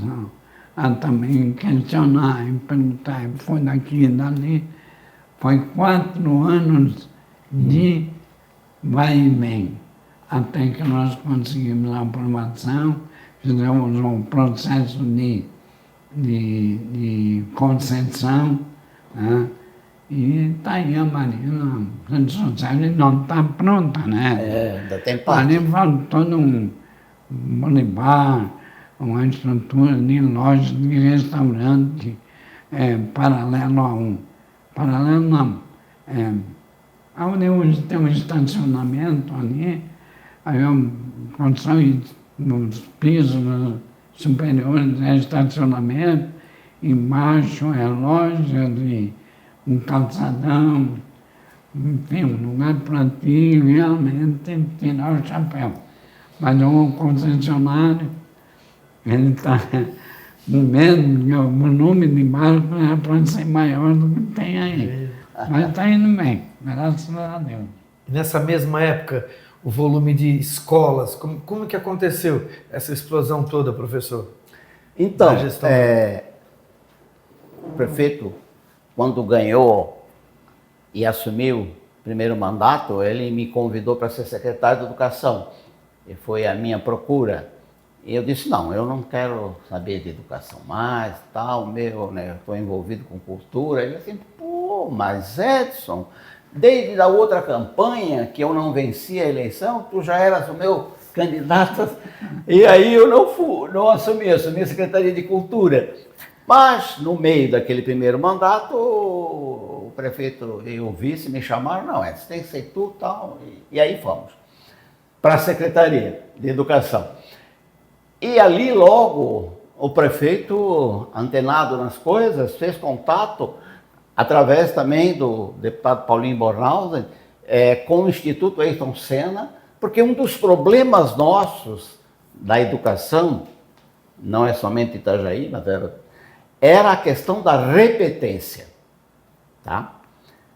S2: a também questionar e perguntar, foi daqui e dali. Foi 4 anos de vai e vem, até que nós conseguimos a aprovação, fizemos um processo de concessão, né? E está aí a Marina Society não está pronta, né?
S3: Ainda tem parte.
S2: Ali faltou um bar, uma estrutura de loja, de restaurante, paralelo não, onde hoje tem um estacionamento ali, aí construí nos pisos superiores é estacionamento, embaixo é loja de um calçadão, enfim, um lugar para ti realmente tirar o chapéu. Mas o concessionário, ele está com medo que o volume de barco é para ser maior do que tem aí. Mas está indo bem, graças a Deus.
S1: E nessa mesma época, o volume de escolas, como que aconteceu essa explosão toda, professor?
S3: Então, o prefeito, quando ganhou e assumiu o primeiro mandato, ele me convidou para ser secretário de Educação. E foi a minha procura. E eu disse, não, eu não quero saber de educação mais, tal, né, estou envolvido com cultura. Ele assim, mas Edson, desde a outra campanha que eu não venci a eleição, tu já eras o meu candidato. E aí eu não assumi a Secretaria de Cultura. Mas, no meio daquele primeiro mandato, o prefeito e o vice me chamaram, não, Edson, tem que ser tu, tal, e aí fomos para a Secretaria de Educação. E ali logo o prefeito, antenado nas coisas, fez contato, através também do deputado Paulinho Bornhausen, com o Instituto Ayrton Senna, porque um dos problemas nossos da educação, não é somente Itajaí, mas era a questão da repetência, tá?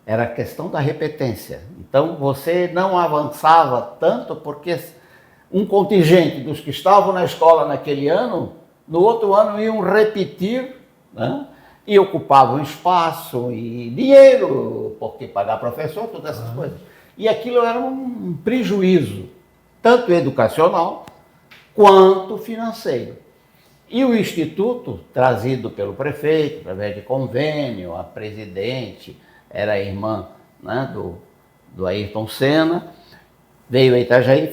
S3: Era a questão da repetência. Então, você não avançava tanto porque um contingente dos que estavam na escola naquele ano, no outro ano iam repetir, né? E ocupavam espaço e dinheiro, porque pagar professor, todas essas coisas. E aquilo era um prejuízo, tanto educacional quanto financeiro. E o Instituto, trazido pelo prefeito, através de convênio, a presidente era a irmã, né, do Ayrton Senna, veio a Itajaí,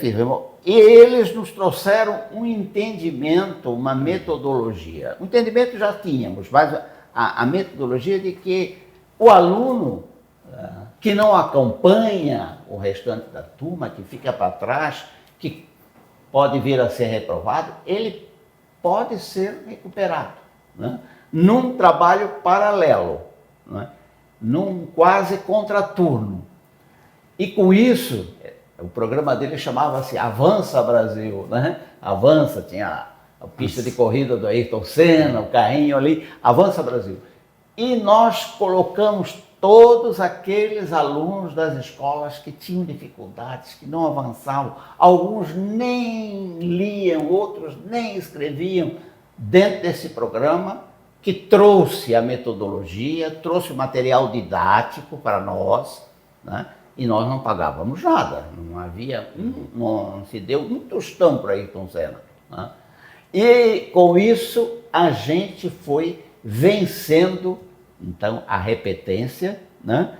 S3: e eles nos trouxeram um entendimento, uma metodologia. O entendimento já tínhamos, mas a metodologia de que o aluno que não acompanha o restante da turma, que fica para trás, que pode vir a ser reprovado, ele pode ser recuperado, né? Num trabalho paralelo, né? Num quase contraturno. E com isso, o programa dele chamava-se Avança Brasil, né? Avança, tinha a pista de corrida do Ayrton Senna, o carrinho ali, Avança Brasil. E nós colocamos todos aqueles alunos das escolas que tinham dificuldades, que não avançavam, alguns nem liam, outros nem escreviam, dentro desse programa que trouxe a metodologia, trouxe o material didático para nós, né? E nós não pagávamos nada, não havia, não se deu um tostão para Ayrton Senna, né? E com isso a gente foi vencendo, então, a repetência, né?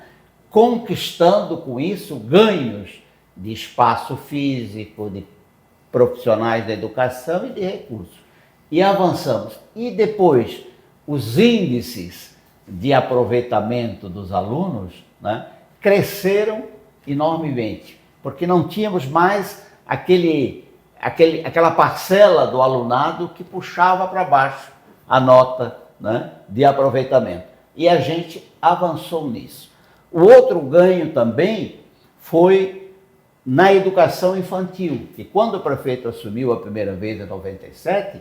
S3: Conquistando com isso ganhos de espaço físico, de profissionais da educação e de recursos. E avançamos. E depois, os índices de aproveitamento dos alunos, né, cresceram enormemente, porque não tínhamos mais aquela parcela do alunado que puxava para baixo a nota, né, de aproveitamento. E a gente avançou nisso. O outro ganho também foi na educação infantil, que quando o prefeito assumiu a primeira vez em 97,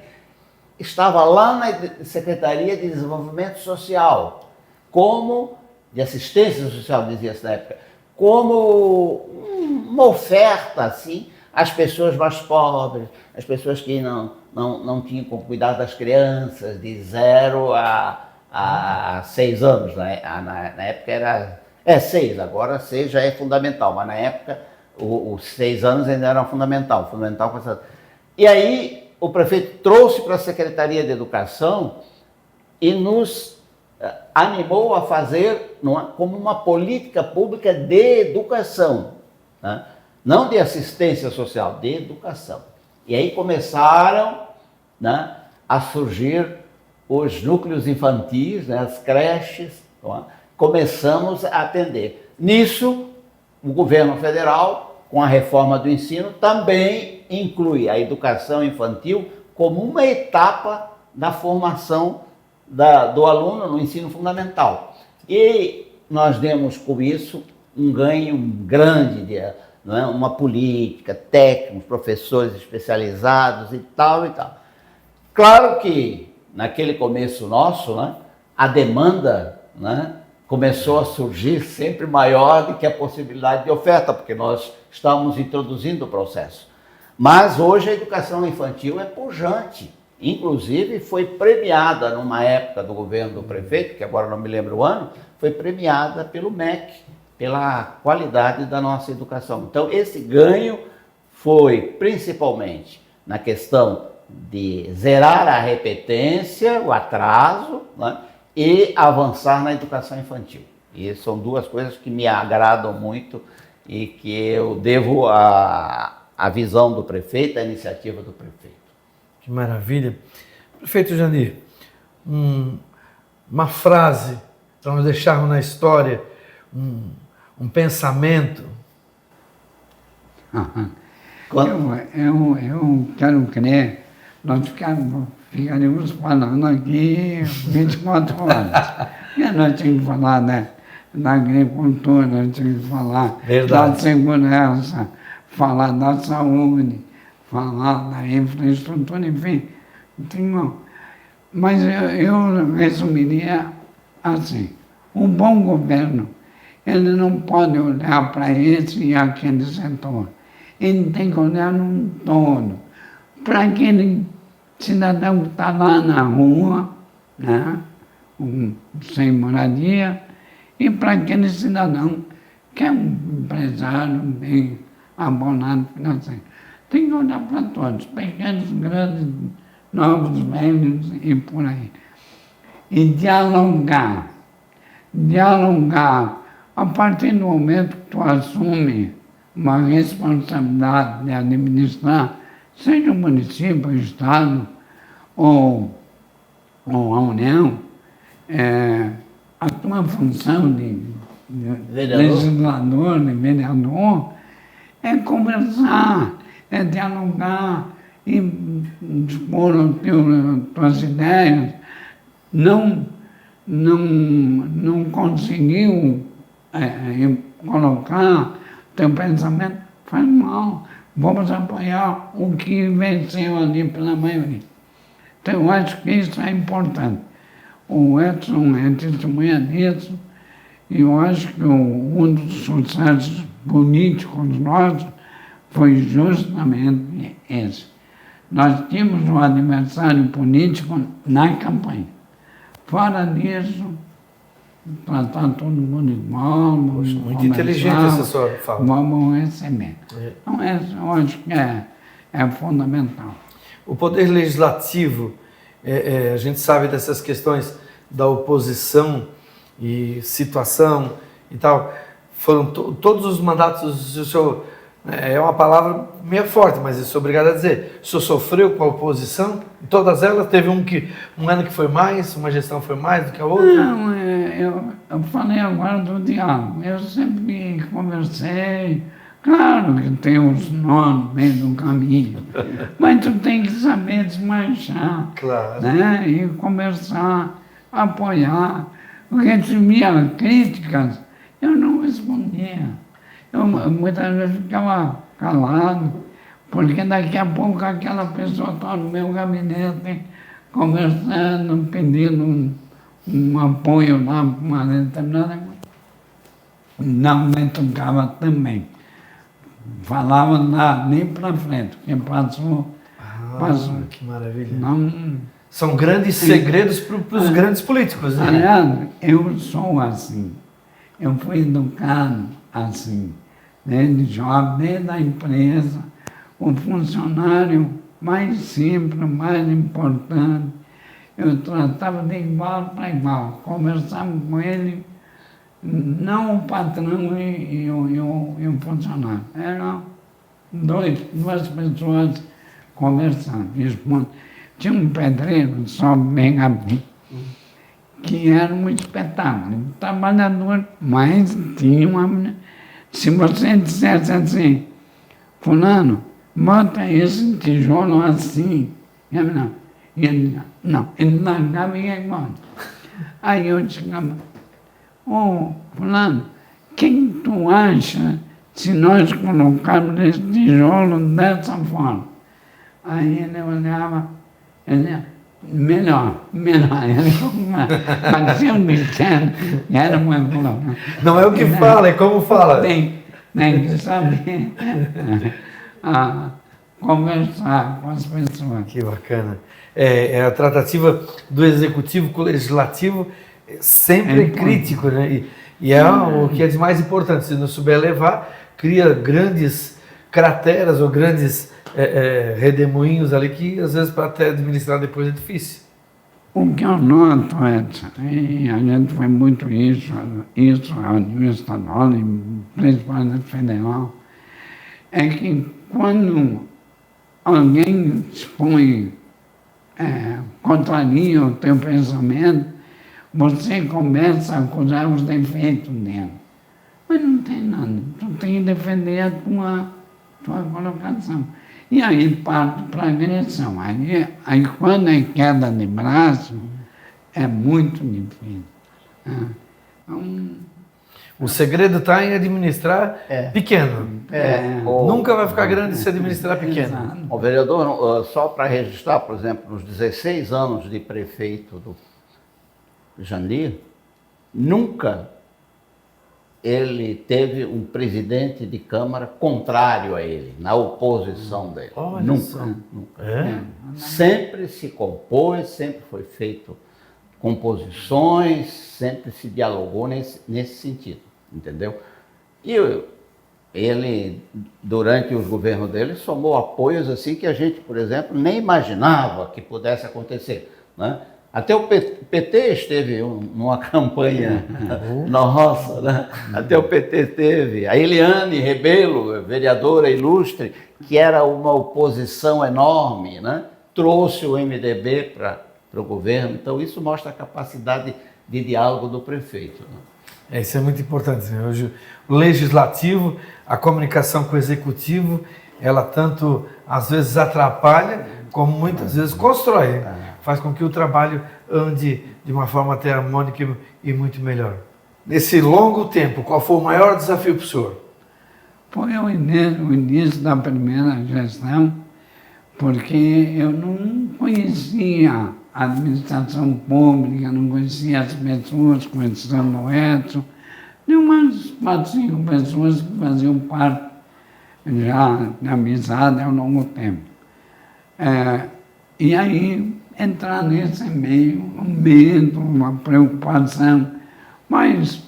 S3: estava lá na Secretaria de Desenvolvimento Social, como, de assistência social, dizia-se na época, como uma oferta, assim, às pessoas mais pobres, às pessoas que não tinham como cuidar das crianças, de 0 a 6 anos, né? Na época era 6, agora 6 já é fundamental, mas na época os 6 anos ainda eram fundamental. E aí o prefeito trouxe para a Secretaria de Educação e nos animou a fazer como uma política pública de educação, né? Não de assistência social, de educação. E aí começaram, né, a surgir os núcleos infantis, né, as creches, começamos a atender. Nisso, o governo federal, com a reforma do ensino, também inclui a educação infantil como uma etapa da formação do aluno no ensino fundamental. E nós demos com isso um ganho grande, não é? Uma política, técnicos, professores especializados e tal e tal. Claro que naquele começo nosso, né, a demanda, né, começou a surgir sempre maior do que a possibilidade de oferta, porque nós estávamos introduzindo o processo. Mas hoje a educação infantil é pujante. Inclusive foi premiada numa época do governo do prefeito, que agora não me lembro o ano, foi premiada pelo MEC, pela qualidade da nossa educação. Então esse ganho foi principalmente na questão de zerar a repetência, o atraso, né, e avançar na educação infantil. E são duas coisas que me agradam muito e que eu devo à visão do prefeito, à iniciativa do prefeito.
S1: Que maravilha. Prefeito Janir, uma frase para nós deixarmos na história, um pensamento.
S2: Eu quero crer, nós ficaremos falando aqui 24 horas. E nós temos que falar, né, da agricultura, nós temos que falar da segurança, falar da saúde, falar da infraestrutura, enfim. Mas eu resumiria assim: o bom governo, ele não pode olhar para esse e aquele setor. ele tem que olhar num todo. Para aquele cidadão que está lá na rua, né? Sem moradia, e para aquele cidadão que é um empresário bem abonado financeiro. Tem que olhar para todos, pequenos, grandes, novos, velhos e por aí. E dialogar. Dialogar. A partir do momento que tu assume uma responsabilidade de administrar, seja o município, o Estado ou a União, a tua função de legislador, de vereador, é conversar, é dialogar e expor as tuas ideias. Não conseguiu colocar teu pensamento, faz mal. Vamos apoiar o que venceu ali pela maioria. Então, eu acho que isso é importante. O Edson é testemunha disso, e eu acho que um dos sucessos políticos nossos foi justamente esse. Nós tínhamos um adversário político na campanha. Fora disso, tratar todo mundo igual.
S1: Poxa, muito inteligente essa sua fala.
S2: Vamos receber. Então, essa eu acho que é fundamental.
S1: O poder legislativo, a gente sabe dessas questões da oposição e situação e tal, foram todos os mandatos, o senhor, é uma palavra meio forte, mas eu sou obrigado a dizer, o senhor sofreu com a oposição, em todas elas, teve um ano que foi mais, uma gestão foi mais do que a outra?
S2: Não, eu falei agora do diálogo, eu sempre conversei, claro que tem uns nós no meio do caminho, mas tu tem que saber desmanchar,
S1: claro,
S2: né? E conversar, apoiar. Recebia críticas, eu não respondia. Eu muitas vezes ficava calado, porque daqui a pouco aquela pessoa está no meu gabinete conversando, pedindo um apoio lá para uma determinada coisa. Não me tocava também. Falava nem para frente, porque passou.
S1: Que maravilha.
S2: Não,
S1: são grandes segredos para os grandes políticos, né?
S2: Aliás, eu sou assim. Eu fui educado assim, desde jovem, desde a empresa, o funcionário mais simples, mais importante. Eu tratava de igual para igual, conversava com ele, não o patrão e o funcionário. Eram duas pessoas conversando, expondo. Tinha um pedreiro, só bem abrir, que era um espetáculo, um trabalhador, mas tinha uma... Se você dissesse assim, fulano, bota esse tijolo assim, ele largava e ia embora. Aí eu chegava, fulano, quem tu acha se nós colocarmos esse tijolo dessa forma? Aí ele olhava, melhor. Ele parecia um bichano, era uma...
S1: Não é o que fala, é como fala.
S2: Tem que saber conversar com as pessoas.
S1: Que bacana. A tratativa do executivo com o legislativo sempre crítico, né? E é o que é de mais importante. Se não souber levar, cria grandes crateras ou grandes redemoinhos ali que às vezes para até administrar depois é difícil.
S2: O que eu noto, Edson, e a gente foi muito isso a nível estadual e principalmente federal, é que quando alguém expõe, contraria o teu pensamento, você começa a acusar os defeitos dele. Mas não tem nada, tu tem que defender a tua colocação. E aí parte para a agressão. Aí quando é queda de braço, é muito difícil.
S1: O segredo está em administrar pequeno. Nunca vai ficar grande se administrar pequeno.
S3: O vereador, só para registrar, por exemplo, nos 16 anos de prefeito do Jandir, nunca ele teve um presidente de Câmara contrário a ele, na oposição dele.
S1: Olha
S3: nunca,
S1: só.
S3: nunca.
S1: É?
S3: Sempre se compôs, sempre foi feito composições, sempre se dialogou nesse sentido, entendeu? E ele, durante os governos dele, somou apoios assim que a gente, por exemplo, nem imaginava que pudesse acontecer, né? Até o PT esteve numa campanha nossa, né? Até o PT teve. A Eliane Rebelo, vereadora ilustre, que era uma oposição enorme, né? Trouxe o MDB para o governo. Então, isso mostra a capacidade de diálogo do prefeito, né?
S1: Isso é muito importante, né? Hoje, o legislativo, a comunicação com o executivo, ela tanto, às vezes, atrapalha, como muitas vezes constrói. Faz com que o trabalho ande de uma forma até harmônica e muito melhor. Nesse longo tempo, qual foi o maior desafio para o senhor?
S2: Foi o início da primeira gestão, porque eu não conhecia a administração pública, não conhecia as pessoas, começando o Edson, de umas 4, 5 pessoas que faziam parte já de amizade ao longo tempo. E aí, entrar nesse meio, um medo, uma preocupação, mas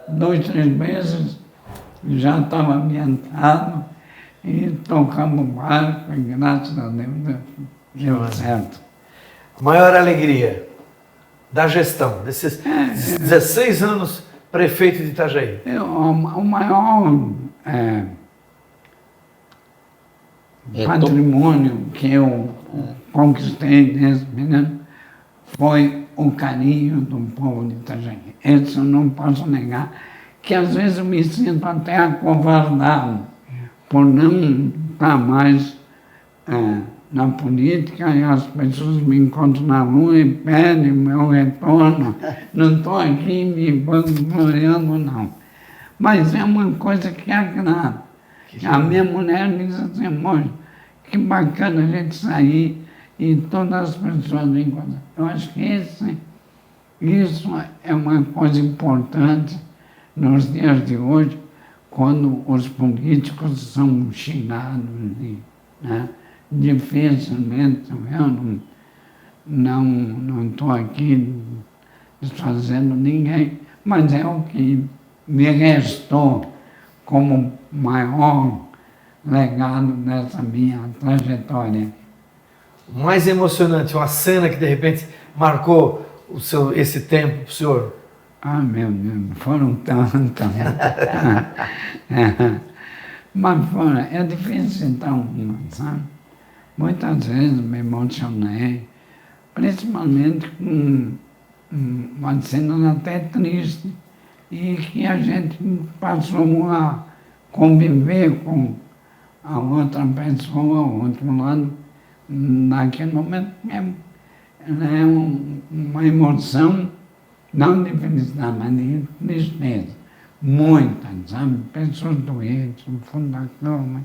S2: 2, 3 meses já estava ambientado e tocamos o barco e graças a Deus deu certo.
S1: A maior alegria da gestão, desses 16 anos prefeito de Itajaí?
S2: O maior patrimônio que eu conquistei nesse menino foi o carinho do povo de Itajaí. Isso eu não posso negar, que às vezes eu me sinto até acovardado por não estar mais na política e as pessoas me encontram na rua e pedem meu retorno. Não estou aqui me vangloriando, não. Mas é uma coisa que agrada. A minha mulher diz assim, mãe, que bacana a gente sair e todas as pessoas me encontram. Eu acho que isso é uma coisa importante nos dias de hoje, quando os políticos são xingados, né? Dificilmente, eu não estou aqui desfazendo ninguém, mas é o que me restou como maior legado dessa minha trajetória.
S1: O mais emocionante, uma cena que de repente marcou esse tempo para o senhor?
S2: Ah, meu Deus, foram tantas. Mas é difícil citar uma, sabe? Muitas vezes me emocionei, principalmente com uma cena até triste, e que a gente passou a conviver com a outra pessoa, o outro lado, naquele momento mesmo. É uma emoção, não de felicidade, mas de tristeza. Muitas, sabe? Pessoas doentes, no fundo da cama.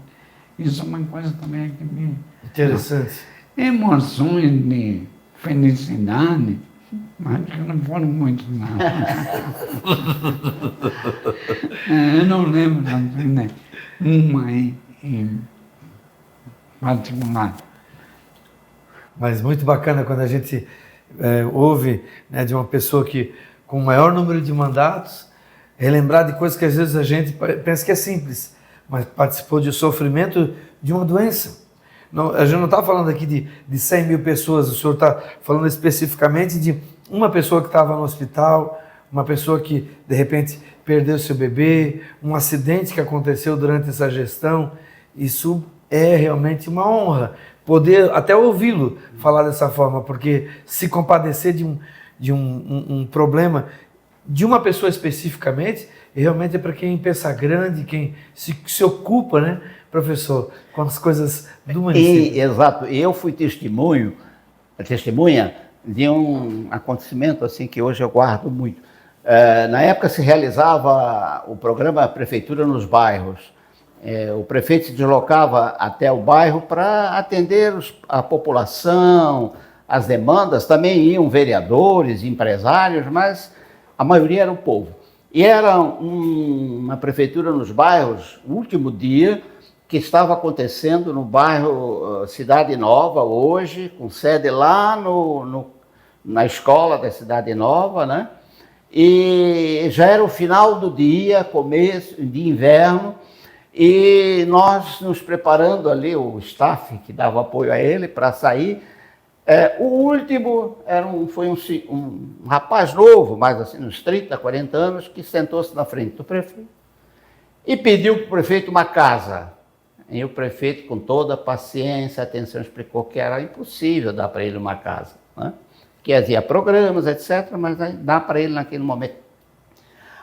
S2: Isso é uma coisa também que me...
S1: Interessante.
S2: Emoções de felicidade, mas que não foram muitas, não. Eu não lembro, né? Uma em particular.
S1: Mas muito bacana quando a gente ouve, né, de uma pessoa que, com o maior número de mandatos, relembrar de coisas que às vezes a gente pensa que é simples, mas participou de sofrimento de uma doença. Não, a gente não está falando aqui de 100 mil pessoas, o senhor está falando especificamente de uma pessoa que estava no hospital, uma pessoa que de repente perdeu seu bebê, um acidente que aconteceu durante essa gestão. Isso é realmente uma honra, poder até ouvi-lo falar dessa forma, porque se compadecer de um problema de uma pessoa especificamente, realmente é para quem pensa grande, quem se ocupa, né, professor, com as coisas do município.
S3: Exato. Eu fui testemunha de um acontecimento assim que hoje eu guardo muito. Na época se realizava o programa Prefeitura nos Bairros. O prefeito se deslocava até o bairro para atender a população, as demandas. Também iam vereadores, empresários, mas a maioria era o povo. E era uma prefeitura nos bairros, o último dia, que estava acontecendo no bairro Cidade Nova, hoje, com sede lá na escola da Cidade Nova, né? E já era o final do dia, começo de inverno, e nós nos preparando ali, o staff que dava apoio a ele para sair. O último foi um rapaz novo, mais assim, uns 30, 40 anos, que sentou-se na frente do prefeito e pediu para o prefeito uma casa. E o prefeito, com toda a paciência, atenção, explicou que era impossível dar para ele uma casa, né? Que havia programas, etc., mas dá para ele naquele momento.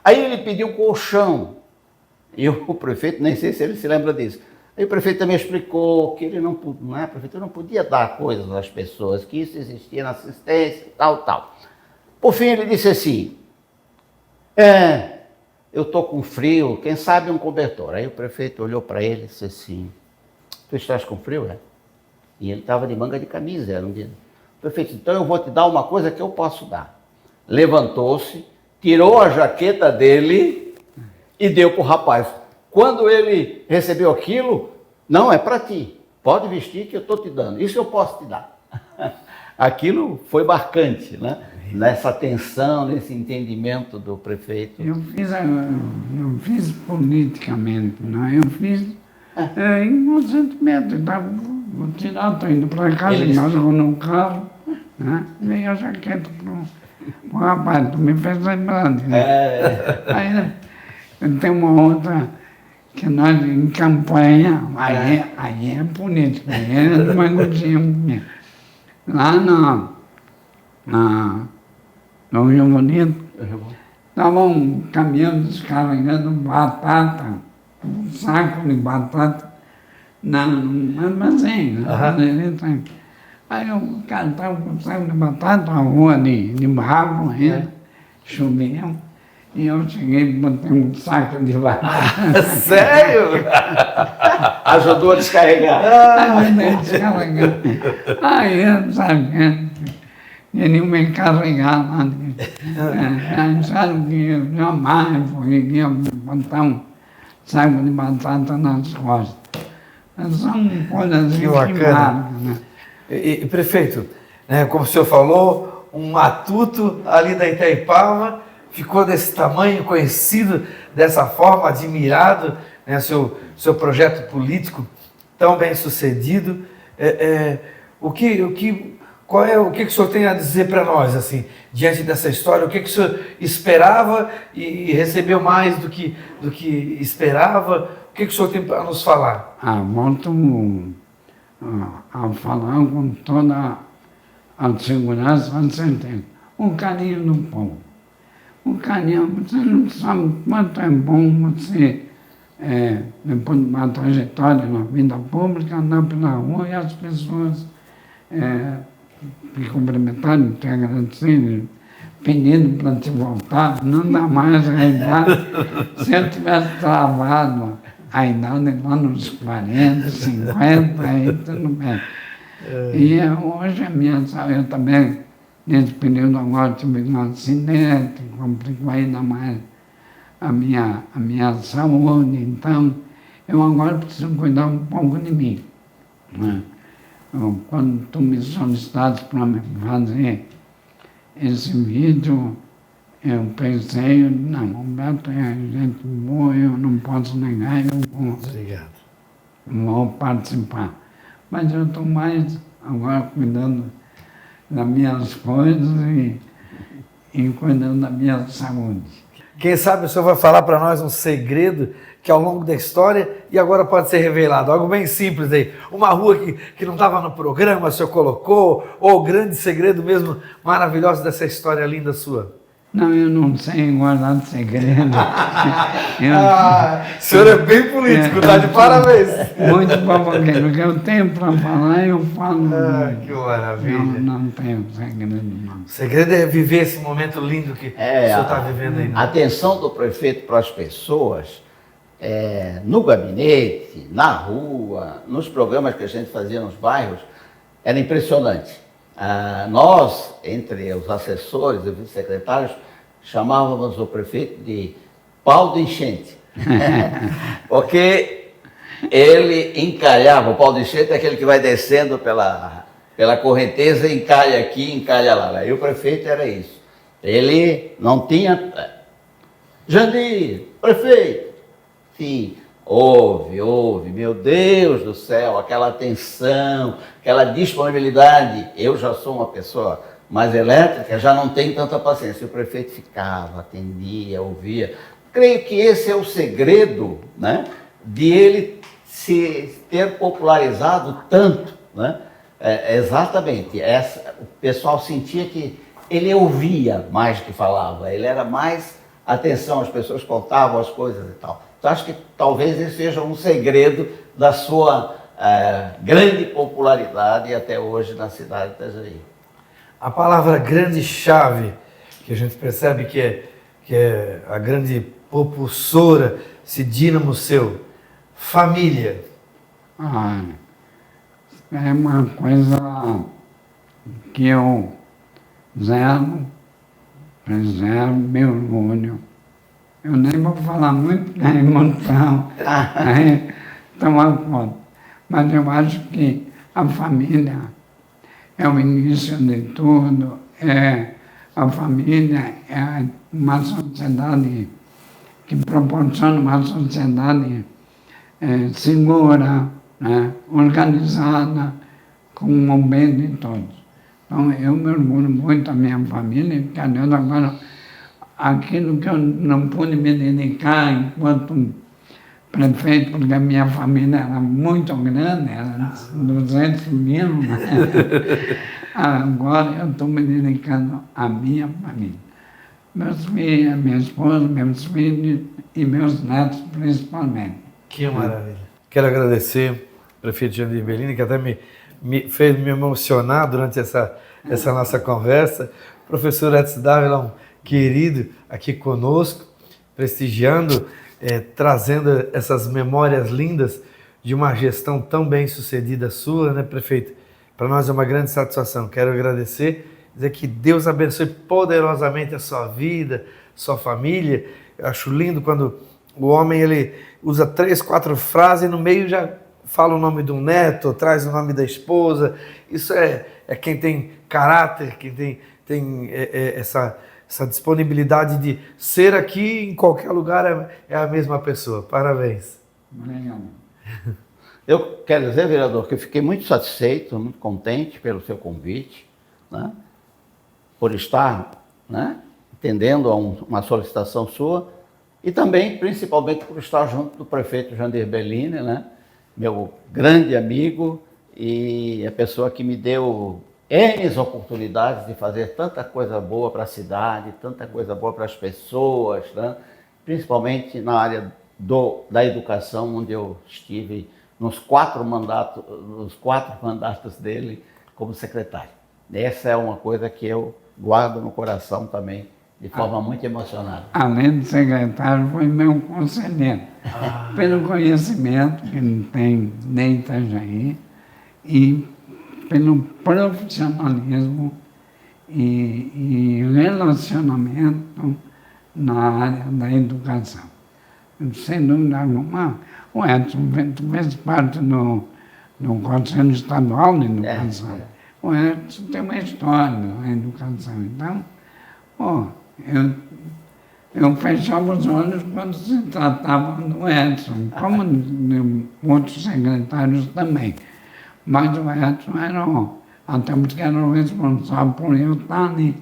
S3: Aí ele pediu colchão, e o prefeito, nem sei se ele se lembra disso, aí o prefeito também explicou que ele a prefeitura não podia dar coisas às pessoas, que isso existia na assistência, tal. Por fim, ele disse assim, eu estou com frio, quem sabe um cobertor. Aí o prefeito olhou para ele e disse assim, tu estás com frio, é? E ele estava de manga de camisa, era um dia. O prefeito, então eu vou te dar uma coisa que eu posso dar. Levantou-se, tirou a jaqueta dele e deu para o rapaz. Quando ele recebeu aquilo, não, é para ti, pode vestir que eu estou te dando, isso eu posso te dar. Aquilo foi marcante, né? Nessa tensão, nesse entendimento do prefeito.
S2: Eu fiz politicamente, não? Eu fiz inocentemente. Vou tirar, estou indo para casa, nós vou no carro, né? Veio a jaqueta para o rapaz, tu me fez lembrar. Aí tem uma outra que nós em campanha, aí é política, aí é demagogia mesmo. Lá no Rio Bonito, estava um caminhão descarregando batata, um saco de batata no armazém. Aí o cara estava com um saco de batata, a rua de barro ainda, chovia, e eu cheguei e botei um saco de batata.
S3: Sério? Ajudou a descarregar.
S2: Ajudei a descarregar. Aí eu sabia. Ele me carregar lá. Acharam que eu jamais ia botar um saco de batata nas costas. São coisas que marcam, né?
S1: E prefeito, né, como o senhor falou, um matuto ali da Itaipava ficou desse tamanho, conhecido dessa forma, admirado, né, seu projeto político tão bem sucedido. O que o senhor tem a dizer para nós, assim, diante dessa história? O que o senhor esperava e recebeu mais do que esperava? O que o senhor tem para nos falar?
S2: Volto a falar com toda a segurança, a certeza. O carinho do povo. O carinho, você não sabe quanto é bom você, depois de uma trajetória na vida pública, andar pela rua e as pessoas me cumprimentaram, te agradeceram, pedindo para te voltar, não dá mais a idade. Se eu tivesse travado a idade lá nos 40, 50, aí tudo bem. E hoje eu também, nesse período agora, tive um acidente, complicou ainda mais a minha saúde, então eu agora preciso cuidar um pouco de mim, né? Quando tu me solicitaste para me fazer esse vídeo, eu pensei, não, o Beto é gente boa, eu não posso negar, vou participar. Mas eu estou mais agora cuidando das minhas coisas e cuidando da minha saúde.
S1: Quem sabe o senhor vai falar para nós um segredo que ao longo da história e agora pode ser revelado. Algo bem simples aí. Uma rua que não estava no programa, o senhor colocou, ou o grande segredo mesmo maravilhoso dessa história linda sua.
S2: Não, eu não sei guardar segredo.
S1: O senhor é bem político, tá de parabéns.
S2: Muito fofoqueiro, o que eu tenho para falar, eu falo.
S1: Que maravilha.
S2: Não tenho segredo, não.
S1: O segredo é viver esse momento lindo que o senhor está vivendo aí.
S3: A atenção do prefeito para as pessoas, no gabinete, na rua, nos programas que a gente fazia nos bairros, era impressionante. Nós, entre os assessores e vice-secretários, chamávamos o prefeito de pau de enchente. Porque ele encalhava, o pau de enchente é aquele que vai descendo pela correnteza, encalha aqui, encalha lá. E o prefeito era isso. Ele não tinha... Jandir, prefeito. Sim, houve, meu Deus do céu, aquela atenção, aquela disponibilidade. Eu já sou uma pessoa mais elétrica, já não tenho tanta paciência. O prefeito ficava, atendia, ouvia. Creio que esse é o segredo, né, de ele se ter popularizado tanto, né? Exatamente, o pessoal sentia que ele ouvia mais do que falava, ele era mais atenção, as pessoas contavam as coisas e tal. Então acho que talvez esse seja um segredo da sua grande popularidade até hoje na cidade de Itajaí.
S1: A palavra grande chave, que a gente percebe que é a grande propulsora, esse dínamo seu, família.
S2: É uma coisa que eu preservo meu orgulho. Eu nem vou falar muito da emoção, aí tomar conta. Mas eu acho que a família é o início de tudo, a família é uma sociedade que proporciona uma sociedade segura, né, organizada, com o bem de todos. Então eu me orgulho muito da minha família, porque a Deus agora, aquilo que eu não pude me dedicar enquanto prefeito, porque a minha família era muito grande, era 200 mil, né? Agora eu estou me dedicando à minha família. Meus filhos, minha esposa, meus filhos e meus netos principalmente.
S1: Que maravilha. Quero agradecer ao prefeito Jandir Bellini, que até me fez me emocionar durante essa nossa conversa. O professor Edson Dávila, um querido aqui conosco, prestigiando, trazendo essas memórias lindas de uma gestão tão bem sucedida sua, né, prefeito? Para nós é uma grande satisfação. Quero agradecer, dizer que Deus abençoe poderosamente a sua vida, sua família. Eu acho lindo quando o homem ele usa 3, 4 frases e no meio já fala o nome do neto, traz o nome da esposa. Isso é quem tem caráter, quem tem essa disponibilidade de ser aqui em qualquer lugar, é a mesma pessoa. Parabéns.
S2: Obrigado.
S3: Eu quero dizer, vereador, que eu fiquei muito satisfeito, muito contente pelo seu convite, né, por estar, né, atendendo a uma solicitação sua e também, principalmente, por estar junto do prefeito Jandir Bellini, né, meu grande amigo e a pessoa que me deu N oportunidades de fazer tanta coisa boa para a cidade, tanta coisa boa para as pessoas, né, principalmente na área da educação, onde eu estive nos 4 mandatos dele como secretário. Essa é uma coisa que eu guardo no coração também, de forma muito emocionada.
S2: Além de secretário, foi meu conselheiro. Pelo conhecimento que ele tem de Itajaí e pelo profissionalismo e relacionamento na área da educação. Sem dúvida alguma, o Edson fez parte do Conselho Estadual de Educação. O Edson tem uma história na educação. Então, eu fechava os olhos quando se tratava do Edson, como de outros secretários também. Mas o Edson era até porque era o responsável por eu estar ali.